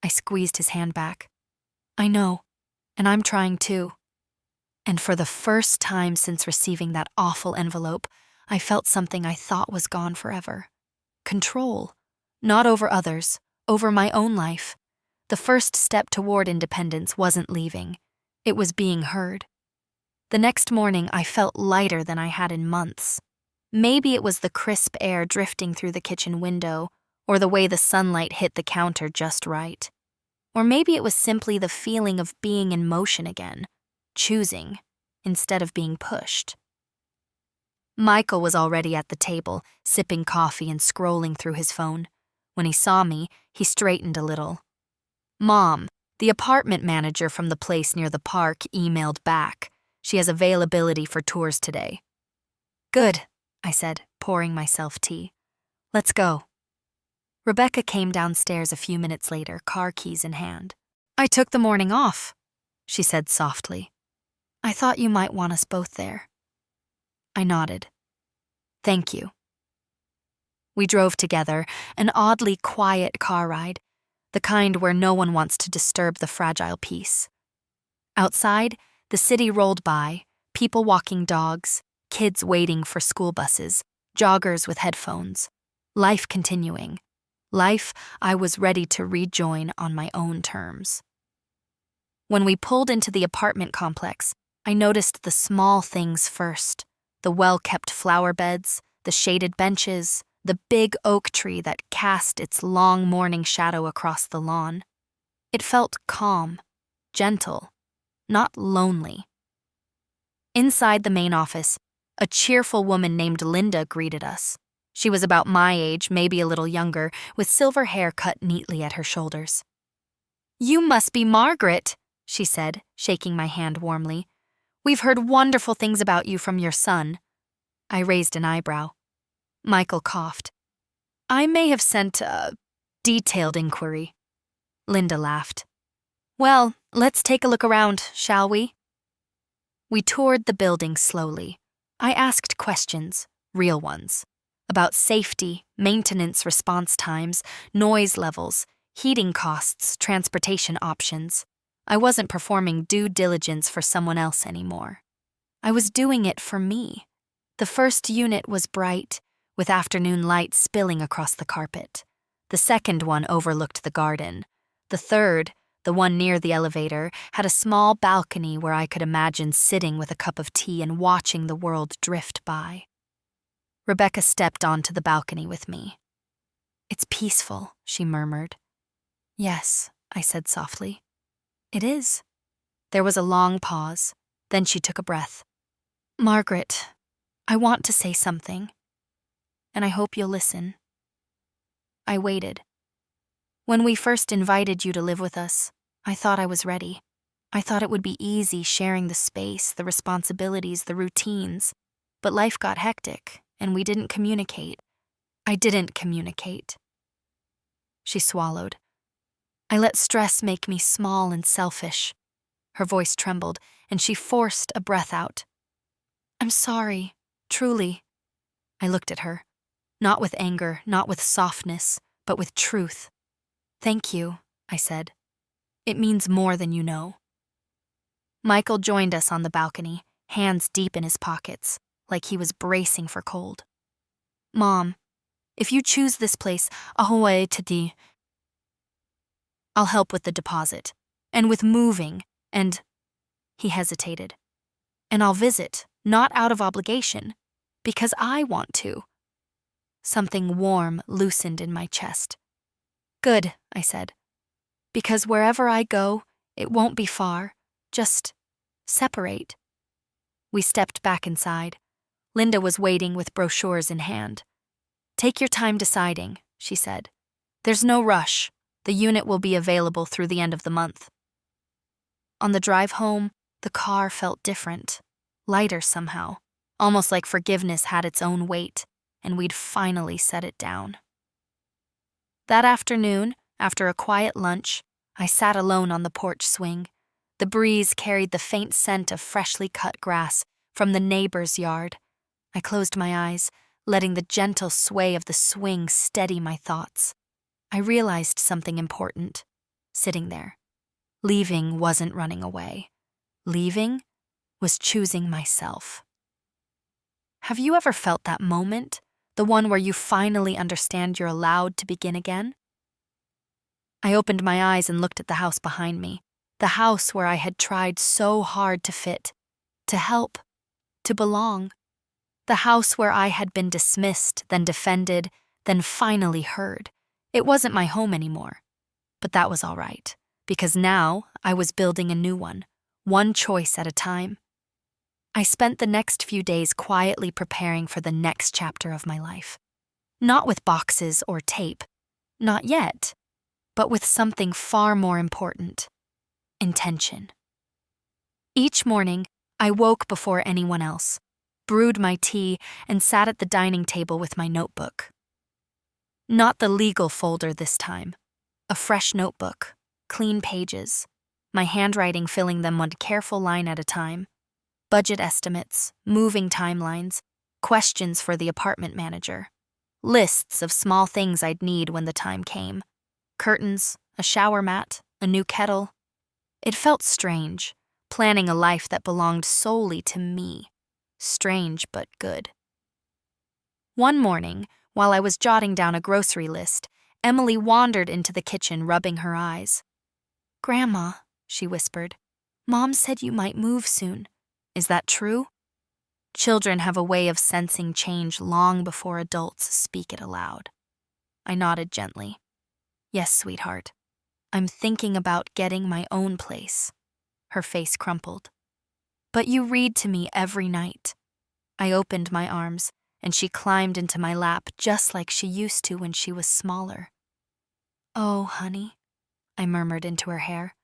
I squeezed his hand back. I know, and I'm trying too. And for the first time since receiving that awful envelope, I felt something I thought was gone forever. Control. Not over others, over my own life. The first step toward independence wasn't leaving. It was being heard. The next morning, I felt lighter than I had in months. Maybe it was the crisp air drifting through the kitchen window, or the way the sunlight hit the counter just right. Or maybe it was simply the feeling of being in motion again, choosing instead of being pushed. Michael was already at the table, sipping coffee and scrolling through his phone. When he saw me, he straightened a little. Mom, the apartment manager from the place near the park emailed back. She has availability for tours today. Good, I said, pouring myself tea. Let's go. Rebecca came downstairs a few minutes later, car keys in hand. I took the morning off, she said softly. I thought you might want us both there. I nodded. Thank you. We drove together, an oddly quiet car ride, the kind where no one wants to disturb the fragile peace. Outside, the city rolled by, people walking dogs, kids waiting for school buses, joggers with headphones. Life continuing. Life I was ready to rejoin on my own terms. When we pulled into the apartment complex, I noticed the small things first. The well-kept flower beds, the shaded benches, the big oak tree that cast its long morning shadow across the lawn. It felt calm, gentle, not lonely. Inside the main office, a cheerful woman named Linda greeted us. She was about my age, maybe a little younger, with silver hair cut neatly at her shoulders. You must be Margaret, she said, shaking my hand warmly. We've heard wonderful things about you from your son. I raised an eyebrow. Michael coughed. I may have sent a detailed inquiry. Linda laughed. Well, let's take a look around, shall we? We toured the building slowly. I asked questions, real ones, about safety, maintenance response times, noise levels, heating costs, transportation options. I wasn't performing due diligence for someone else anymore. I was doing it for me. The first unit was bright, with afternoon light spilling across the carpet. The second one overlooked the garden. The third, the one near the elevator, had a small balcony where I could imagine sitting with a cup of tea and watching the world drift by. Rebecca stepped onto the balcony with me. "It's peaceful," she murmured. "Yes," I said softly. "It is." There was a long pause. Then she took a breath. "Margaret, I want to say something, and I hope you'll listen." I waited. "When we first invited you to live with us, I thought I was ready. I thought it would be easy sharing the space, the responsibilities, the routines. But life got hectic, and we didn't communicate. I didn't communicate." She swallowed. "I let stress make me small and selfish." Her voice trembled, and she forced a breath out. "I'm sorry, truly." I looked at her, not with anger, not with softness, but with truth. "Thank you," I said. "It means more than you know." Michael joined us on the balcony, hands deep in his pockets, like he was bracing for cold. "Mom, if you choose this place, I'll help with the deposit, and with moving, and—" He hesitated. "And I'll visit, not out of obligation, because I want to." Something warm loosened in my chest. "Good," I said. "Because wherever I go, it won't be far. Just separate." We stepped back inside. Linda was waiting with brochures in hand. "Take your time deciding," she said. "There's no rush. The unit will be available through the end of the month." On the drive home, the car felt different, lighter somehow, almost like forgiveness had its own weight, and we'd finally set it down. That afternoon, after a quiet lunch, I sat alone on the porch swing. The breeze carried the faint scent of freshly cut grass from the neighbor's yard. I closed my eyes, letting the gentle sway of the swing steady my thoughts. I realized something important, sitting there. Leaving wasn't running away. Leaving was choosing myself. Have you ever felt that moment? The one where you finally understand you're allowed to begin again? I opened my eyes and looked at the house behind me, the house where I had tried so hard to fit, to help, to belong. The house where I had been dismissed, then defended, then finally heard. It wasn't my home anymore. But that was all right, because now I was building a new one choice at a time. I spent the next few days quietly preparing for the next chapter of my life. Not with boxes or tape, not yet, but with something far more important: intention. Each morning, I woke before anyone else, brewed my tea, and sat at the dining table with my notebook. Not the legal folder this time. A fresh notebook, clean pages, my handwriting filling them one careful line at a time. Budget estimates, moving timelines, questions for the apartment manager, lists of small things I'd need when the time came. Curtains, a shower mat, a new kettle. It felt strange, planning a life that belonged solely to me. Strange but good. One morning, while I was jotting down a grocery list, Emily wandered into the kitchen, rubbing her eyes. "Grandma," she whispered, "Mom said you might move soon. Is that true?" Children have a way of sensing change long before adults speak it aloud. I nodded gently. "Yes, sweetheart. I'm thinking about getting my own place." Her face crumpled. "But you read to me every night." I opened my arms, and she climbed into my lap just like she used to when she was smaller. "Oh, honey," I murmured into her hair.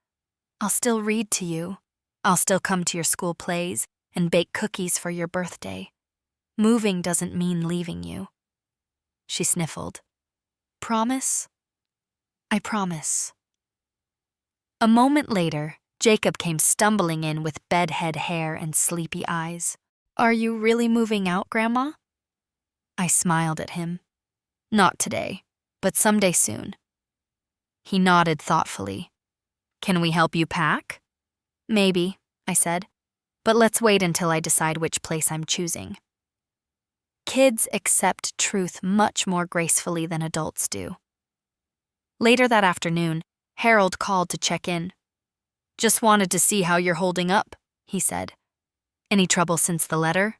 "I'll still read to you. I'll still come to your school plays and bake cookies for your birthday. Moving doesn't mean leaving you." She sniffled. "Promise?" "I promise." A moment later, Jacob came stumbling in with bedhead hair and sleepy eyes. "Are you really moving out, Grandma?" I smiled at him. "Not today, but someday soon." He nodded thoughtfully. "Can we help you pack?" "Maybe," I said, "but let's wait until I decide which place I'm choosing." Kids accept truth much more gracefully than adults do. Later that afternoon, Harold called to check in. "Just wanted to see how you're holding up," he said. "Any trouble since the letter?"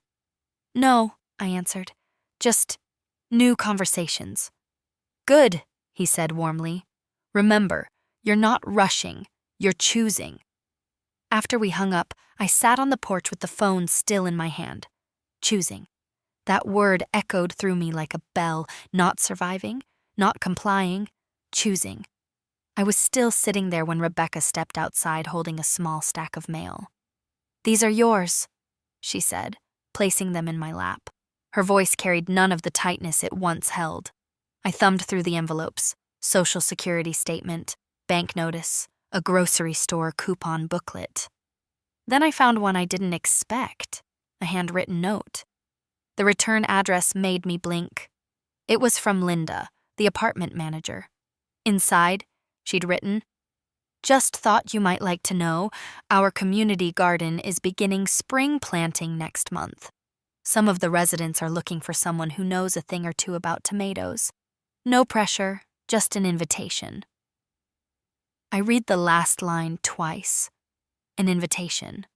"No," I answered. Just new conversations. Good, he said warmly. Remember, you're not rushing, you're choosing. After we hung up, I sat on the porch with the phone still in my hand. Choosing. That word echoed through me like a bell, not surviving, not complying, choosing. I was still sitting there when Rebecca stepped outside holding a small stack of mail. "These are yours," she said, placing them in my lap. Her voice carried none of the tightness it once held. I thumbed through the envelopes: Social Security statement, bank notice, a grocery store coupon booklet. Then I found one I didn't expect, a handwritten note. The return address made me blink. It was from Linda, the apartment manager. Inside, she'd written, "Just thought you might like to know, our community garden is beginning spring planting next month. Some of the residents are looking for someone who knows a thing or two about tomatoes. No pressure, just an invitation." I read the last line twice. An invitation.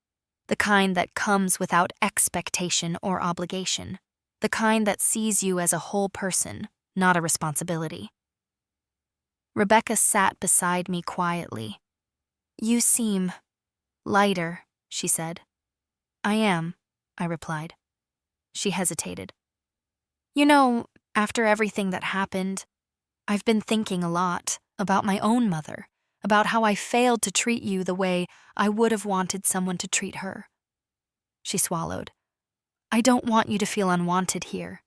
The kind that comes without expectation or obligation. The kind that sees you as a whole person, not a responsibility. Rebecca sat beside me quietly. "You seem lighter," she said. "I am," I replied. She hesitated. "You know, after everything that happened, I've been thinking a lot about my own mother, about how I failed to treat you the way I would have wanted someone to treat her." She swallowed. "I don't want you to feel unwanted here."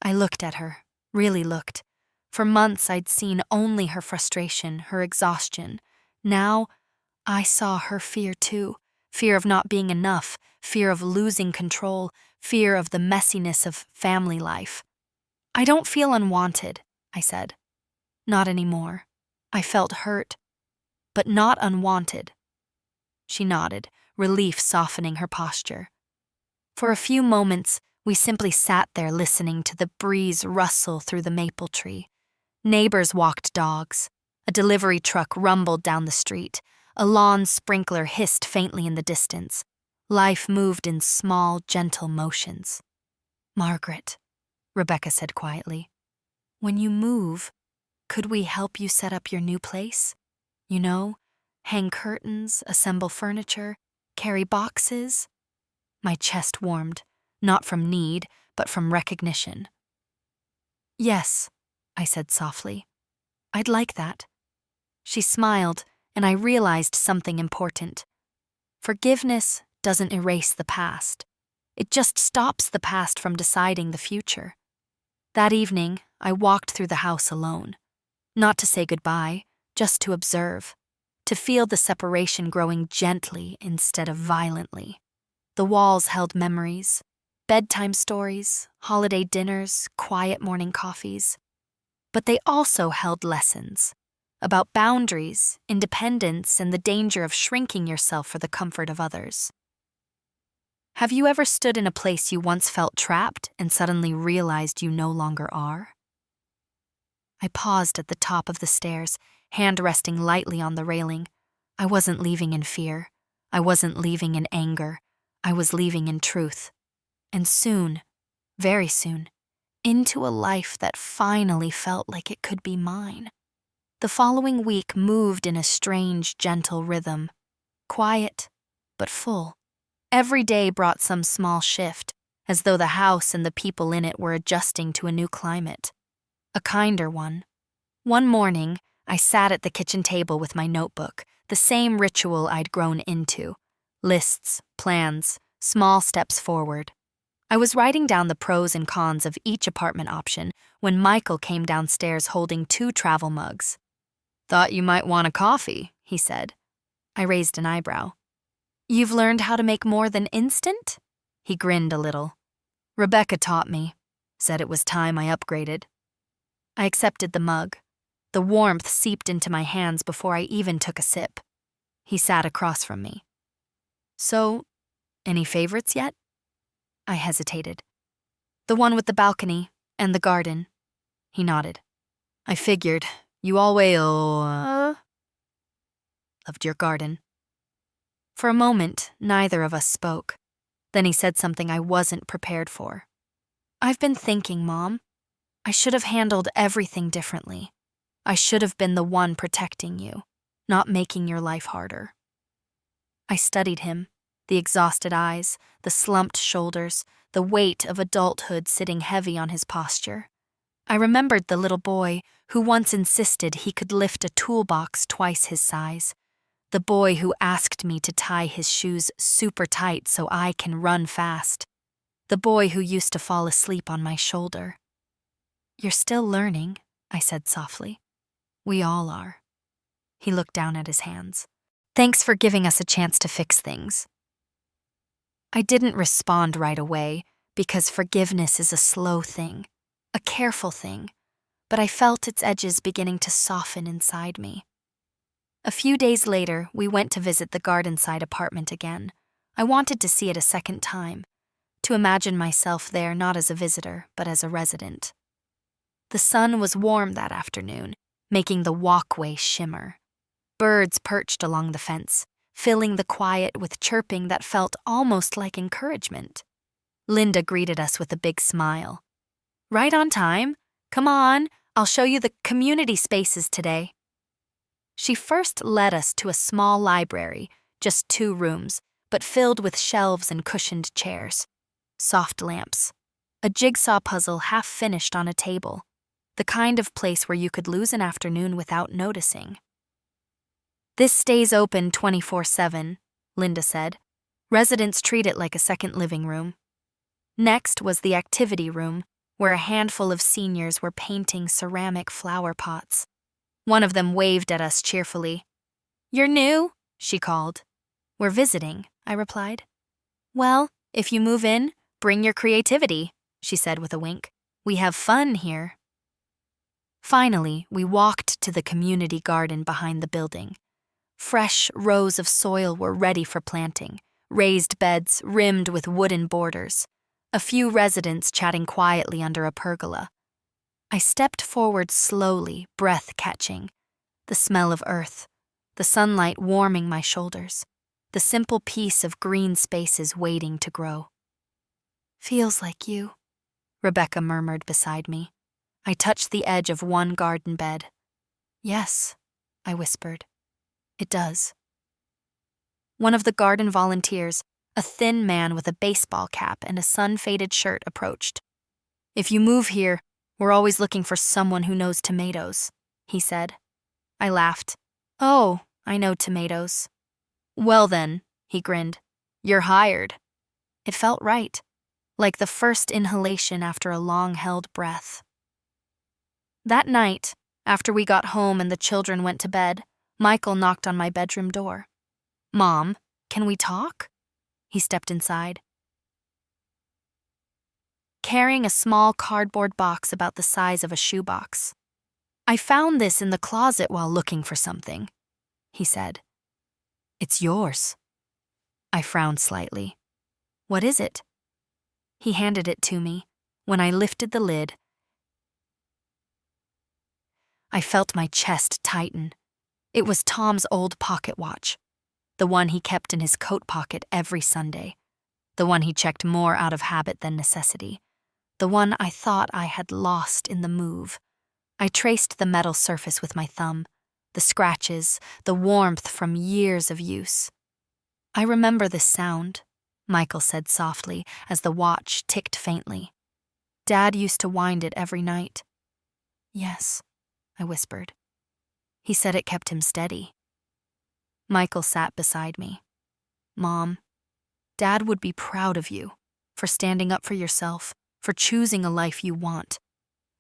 I looked at her, really looked. For months I'd seen only her frustration, her exhaustion. Now I saw her fear too. Fear of not being enough, fear of losing control, fear of the messiness of family life. "I don't feel unwanted," I said. "Not anymore." I felt hurt, but not unwanted. She nodded, relief softening her posture. For a few moments, we simply sat there listening to the breeze rustle through the maple tree. Neighbors walked dogs. A delivery truck rumbled down the street. A lawn sprinkler hissed faintly in the distance. Life moved in small, gentle motions. "Margaret," Rebecca said quietly, "when you move, could we help you set up your new place? You know, hang curtains, assemble furniture, carry boxes?" My chest warmed, not from need, but from recognition. "Yes," I said softly. "I'd like that." She smiled, and I realized something important. Forgiveness doesn't erase the past. It just stops the past from deciding the future. That evening, I walked through the house alone. Not to say goodbye, just to observe. To feel the separation growing gently instead of violently. The walls held memories. Bedtime stories, holiday dinners, quiet morning coffees. But they also held lessons. About boundaries, independence, and the danger of shrinking yourself for the comfort of others. Have you ever stood in a place you once felt trapped and suddenly realized you no longer are? I paused at the top of the stairs, hand resting lightly on the railing. I wasn't leaving in fear. I wasn't leaving in anger. I was leaving in truth. And soon, very soon, into a life that finally felt like it could be mine. The following week moved in a strange, gentle rhythm. Quiet, but full. Every day brought some small shift, as though the house and the people in it were adjusting to a new climate. A kinder one. One morning, I sat at the kitchen table with my notebook, the same ritual I'd grown into. Lists, plans, small steps forward. I was writing down the pros and cons of each apartment option when Michael came downstairs holding 2 travel mugs. "Thought you might want a coffee," he said. I raised an eyebrow. "You've learned how to make more than instant?" He grinned a little. "Rebecca taught me. Said it was time I upgraded." I accepted the mug. The warmth seeped into my hands before I even took a sip. He sat across from me. "So, any favorites yet?" I hesitated. "The one with the balcony and the garden." He nodded. "I figured. You always loved your garden." For a moment, neither of us spoke. Then he said something I wasn't prepared for. I've been thinking, Mom. I should have handled everything differently. I should have been the one protecting you, not making your life harder. I studied him, the exhausted eyes, the slumped shoulders, the weight of adulthood sitting heavy on his posture. I remembered the little boy who once insisted he could lift a toolbox twice his size, the boy who asked me to tie his shoes super tight so I can run fast, the boy who used to fall asleep on my shoulder. You're still learning, I said softly. We all are. He looked down at his hands. Thanks for giving us a chance to fix things. I didn't respond right away because forgiveness is a slow thing, a careful thing, but I felt its edges beginning to soften inside me. A few days later, we went to visit the Gardenside apartment again. I wanted to see it a second time, to imagine myself there not as a visitor, but as a resident. The sun was warm that afternoon, making the walkway shimmer. Birds perched along the fence, filling the quiet with chirping that felt almost like encouragement. Linda greeted us with a big smile. Right on time. Come on, I'll show you the community spaces today. She first led us to a small library, just 2 rooms, but filled with shelves and cushioned chairs. Soft lamps. A jigsaw puzzle half finished on a table. The kind of place where you could lose an afternoon without noticing. This stays open 24/7, Linda said. Residents treat it like a second living room. Next was the activity room, where a handful of seniors were painting ceramic flower pots. One of them waved at us cheerfully. You're new, she called. We're visiting, I replied. Well, if you move in, bring your creativity, she said with a wink. We have fun here. Finally, we walked to the community garden behind the building. Fresh rows of soil were ready for planting, raised beds rimmed with wooden borders, a few residents chatting quietly under a pergola. I stepped forward slowly, breath catching, the smell of earth, the sunlight warming my shoulders, the simple peace of green spaces waiting to grow. Feels like you, Rebecca murmured beside me. I touched the edge of one garden bed. Yes, I whispered. It does. One of the garden volunteers, a thin man with a baseball cap and a sun-faded shirt, approached. If you move here, we're always looking for someone who knows tomatoes, he said. I laughed. Oh, I know tomatoes. Well then, he grinned. You're hired. It felt right, like the first inhalation after a long-held breath. That night, after we got home and the children went to bed, Michael knocked on my bedroom door. Mom, can we talk? He stepped inside, carrying a small cardboard box about the size of a shoebox. I found this in the closet while looking for something, he said. It's yours. I frowned slightly. What is it? He handed it to me. When I lifted the lid, I felt my chest tighten. It was Tom's old pocket watch, the one he kept in his coat pocket every Sunday, the one he checked more out of habit than necessity, the one I thought I had lost in the move. I traced the metal surface with my thumb, the scratches, the warmth from years of use. I remember this sound, Michael said softly as the watch ticked faintly. Dad used to wind it every night. Yes, I whispered. He said it kept him steady. Michael sat beside me. Mom, Dad would be proud of you for standing up for yourself, for choosing a life you want.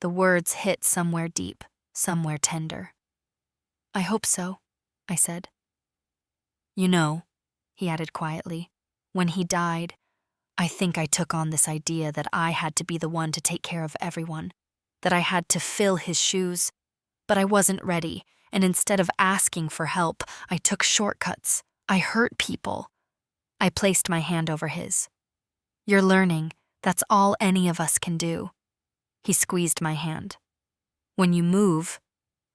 The words hit somewhere deep, somewhere tender. I hope so, I said. You know, he added quietly, when he died, I think I took on this idea that I had to be the one to take care of everyone, that I had to fill his shoes, but I wasn't ready. And instead of asking for help, I took shortcuts. I hurt people. I placed my hand over his. You're learning. That's all any of us can do. He squeezed my hand. When you move,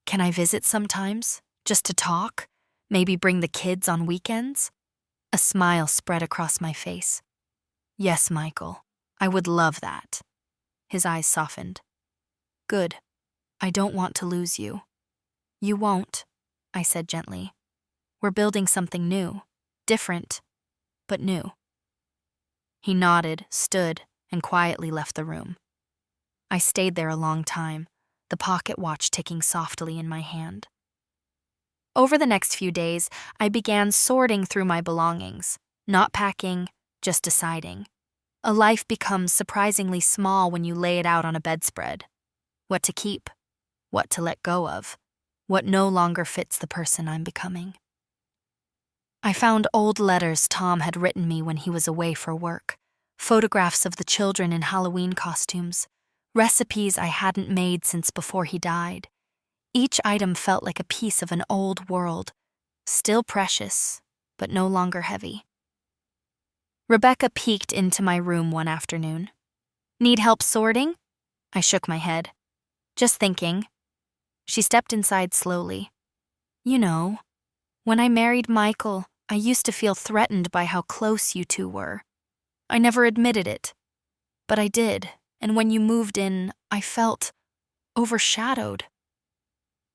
can I visit sometimes? Just to talk? Maybe bring the kids on weekends? A smile spread across my face. Yes, Michael. I would love that. His eyes softened. Good. I don't want to lose you. You won't, I said gently. We're building something new. Different, but new. He nodded, stood, and quietly left the room. I stayed there a long time, the pocket watch ticking softly in my hand. Over the next few days, I began sorting through my belongings, not packing, just deciding. A life becomes surprisingly small when you lay it out on a bedspread. What to keep, what to let go of, what no longer fits the person I'm becoming. I found old letters Tom had written me when he was away for work, photographs of the children in Halloween costumes, recipes I hadn't made since before he died. Each item felt like a piece of an old world, still precious, but no longer heavy. Rebecca peeked into my room one afternoon. Need help sorting? I shook my head. Just thinking. She stepped inside slowly. You know, when I married Michael, I used to feel threatened by how close you two were. I never admitted it, but I did, and when you moved in, I felt overshadowed.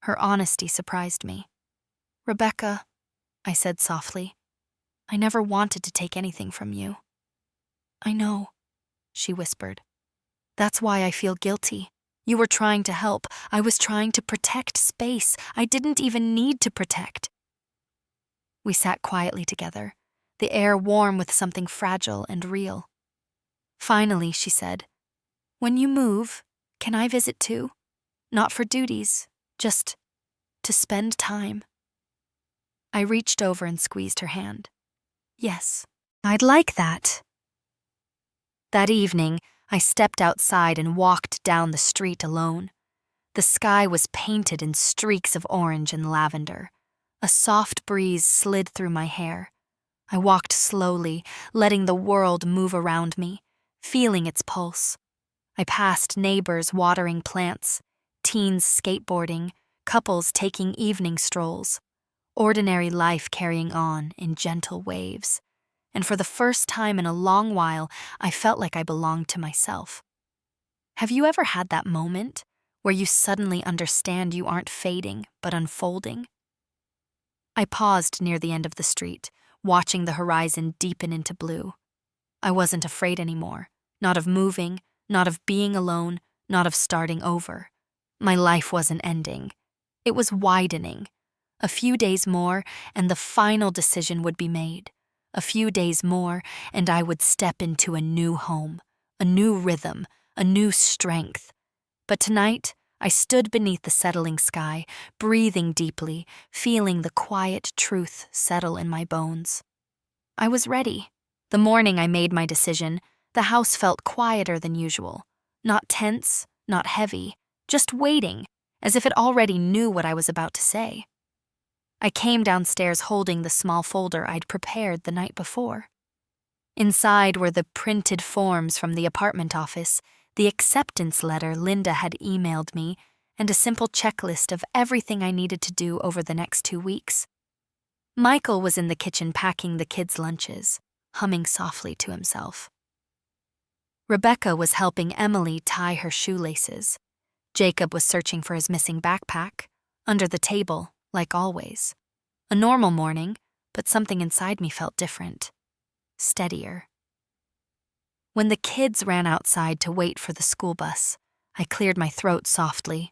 Her honesty surprised me. Rebecca, I said softly, I never wanted to take anything from you. I know, she whispered. That's why I feel guilty. You were trying to help. I was trying to protect space I didn't even need to protect. We sat quietly together, the air warm with something fragile and real. Finally, she said, when you move, can I visit too? Not for duties, just to spend time. I reached over and squeezed her hand. Yes, I'd like that. That evening, I stepped outside and walked down the street alone. The sky was painted in streaks of orange and lavender. A soft breeze slid through my hair. I walked slowly, letting the world move around me, feeling its pulse. I passed neighbors watering plants, teens skateboarding, couples taking evening strolls, ordinary life carrying on in gentle waves. And for the first time in a long while, I felt like I belonged to myself. Have you ever had that moment where you suddenly understand you aren't fading, but unfolding? I paused near the end of the street, watching the horizon deepen into blue. I wasn't afraid anymore, not of moving, not of being alone, not of starting over. My life wasn't ending. It was widening. A few days more, and the final decision would be made. A few days more, and I would step into a new home, a new rhythm, a new strength. But tonight, I stood beneath the settling sky, breathing deeply, feeling the quiet truth settle in my bones. I was ready. The morning I made my decision, the house felt quieter than usual. Not tense, not heavy, just waiting, as if it already knew what I was about to say. I came downstairs holding the small folder I'd prepared the night before. Inside were the printed forms from the apartment office, the acceptance letter Linda had emailed me, and a simple checklist of everything I needed to do over the next 2 weeks. Michael was in the kitchen packing the kids' lunches, humming softly to himself. Rebecca was helping Emily tie her shoelaces. Jacob was searching for his missing backpack, under the table, like always. A normal morning, but something inside me felt different, steadier. When the kids ran outside to wait for the school bus, I cleared my throat softly.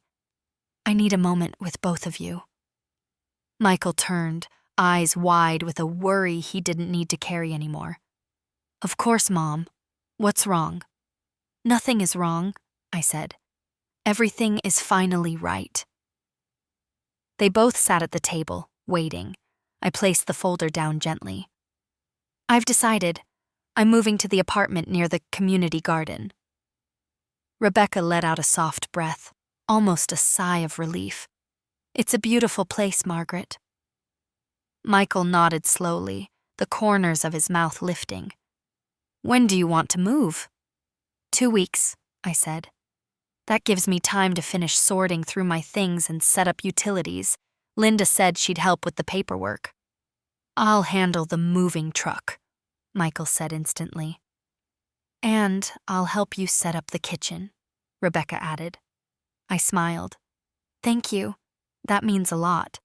I need a moment with both of you. Michael turned, eyes wide with a worry he didn't need to carry anymore. Of course, Mom. What's wrong? Nothing is wrong, I said. Everything is finally right. They both sat at the table, waiting. I placed the folder down gently. I've decided. I'm moving to the apartment near the community garden. Rebecca let out a soft breath, almost a sigh of relief. It's a beautiful place, Margaret. Michael nodded slowly, the corners of his mouth lifting. When do you want to move? 2 weeks, I said. That gives me time to finish sorting through my things and set up utilities. Linda said she'd help with the paperwork. I'll handle the moving truck, Michael said instantly. And I'll help you set up the kitchen. Rebecca added. I smiled. Thank you. That means a lot.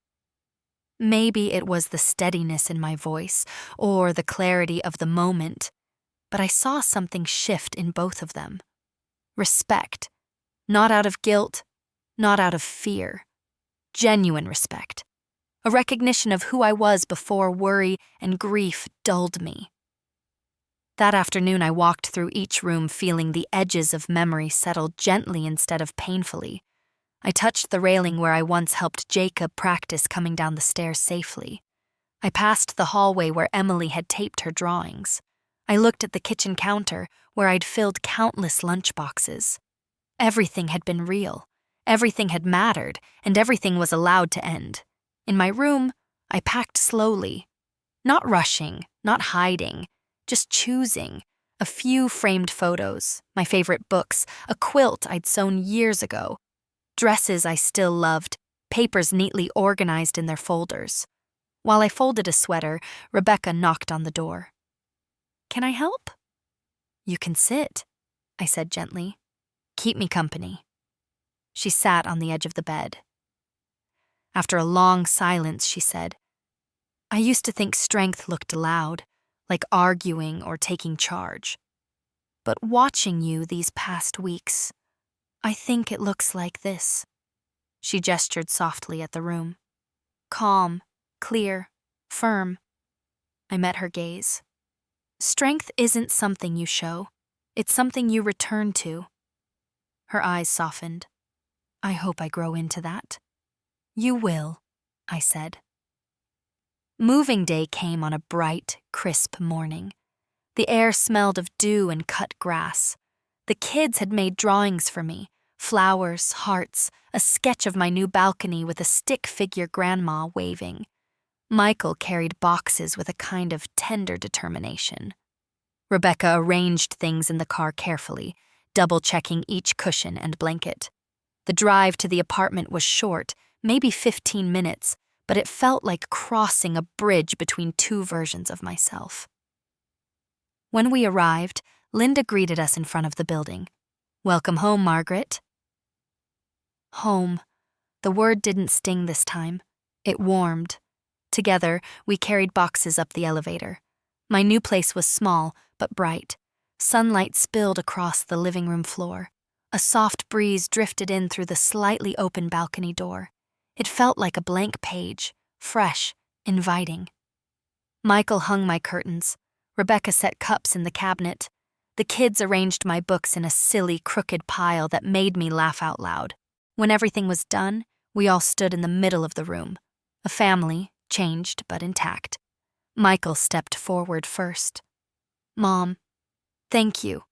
Maybe it was the steadiness in my voice or the clarity of the moment, but I saw something shift in both of them. Respect. Not out of guilt, not out of fear. Genuine respect. A recognition of who I was before worry and grief dulled me. That afternoon, I walked through each room feeling the edges of memory settle gently instead of painfully. I touched the railing where I once helped Jacob practice coming down the stairs safely. I passed the hallway where Emily had taped her drawings. I looked at the kitchen counter where I'd filled countless lunchboxes. Everything had been real, everything had mattered, and everything was allowed to end. In my room, I packed slowly. Not rushing, not hiding, just choosing. A few framed photos, my favorite books, a quilt I'd sewn years ago, dresses I still loved, papers neatly organized in their folders. While I folded a sweater, Rebecca knocked on the door. Can I help? You can sit, I said gently. Keep me company. She sat on the edge of the bed. After a long silence, she said, I used to think strength looked loud, like arguing or taking charge. But watching you these past weeks, I think it looks like this. She gestured softly at the room. Calm, clear, firm. I met her gaze. Strength isn't something you show. It's something you return to. Her eyes softened. I hope I grow into that. You will, I said. Moving day came on a bright, crisp morning. The air smelled of dew and cut grass. The kids had made drawings for me, flowers, hearts, a sketch of my new balcony with a stick figure grandma waving. Michael carried boxes with a kind of tender determination. Rebecca arranged things in the car carefully, double-checking each cushion and blanket. The drive to the apartment was short, maybe 15 minutes, but it felt like crossing a bridge between two versions of myself. When we arrived, Linda greeted us in front of the building. Welcome home, Margaret. Home. The word didn't sting this time. It warmed. Together, we carried boxes up the elevator. My new place was small, but bright. Sunlight spilled across the living room floor. A soft breeze drifted in through the slightly open balcony door. It felt like a blank page, fresh, inviting. Michael hung my curtains. Rebecca set cups in the cabinet. The kids arranged my books in a silly, crooked pile that made me laugh out loud. When everything was done, we all stood in the middle of the room. A family, changed but intact. Michael stepped forward first. Mom, thank you.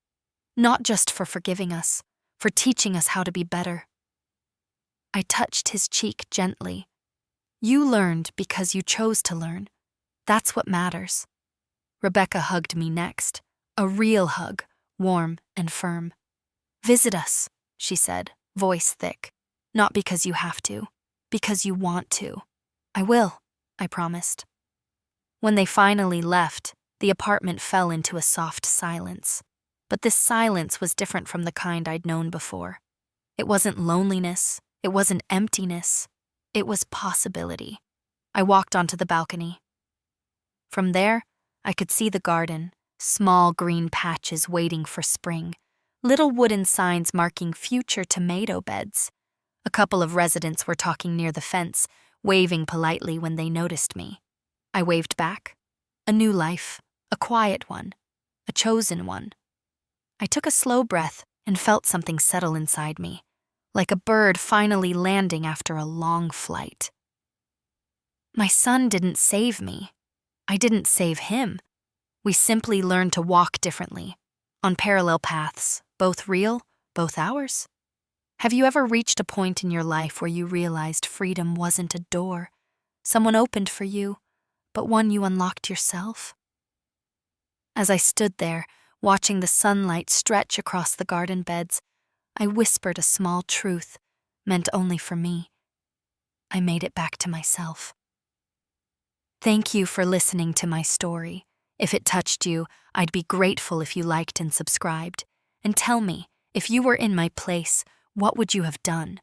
Not just for forgiving us, for teaching us how to be better. I touched his cheek gently. You learned because you chose to learn. That's what matters. Rebecca hugged me next, a real hug, warm and firm. Visit us, she said, voice thick. Not because you have to, because you want to. I will, I promised. When they finally left, the apartment fell into a soft silence. But this silence was different from the kind I'd known before. It wasn't loneliness, it wasn't emptiness, it was possibility. I walked onto the balcony. From there, I could see the garden, small green patches waiting for spring, little wooden signs marking future tomato beds. A couple of residents were talking near the fence, waving politely when they noticed me. I waved back. A new life, a quiet one, a chosen one. I took a slow breath and felt something settle inside me, like a bird finally landing after a long flight. My son didn't save me. I didn't save him. We simply learned to walk differently, on parallel paths, both real, both ours. Have you ever reached a point in your life where you realized freedom wasn't a door someone opened for you, but one you unlocked yourself? As I stood there, watching the sunlight stretch across the garden beds, I whispered a small truth, meant only for me. I made it back to myself. Thank you for listening to my story. If it touched you, I'd be grateful if you liked and subscribed. And tell me, If you were in my place, what would you have done?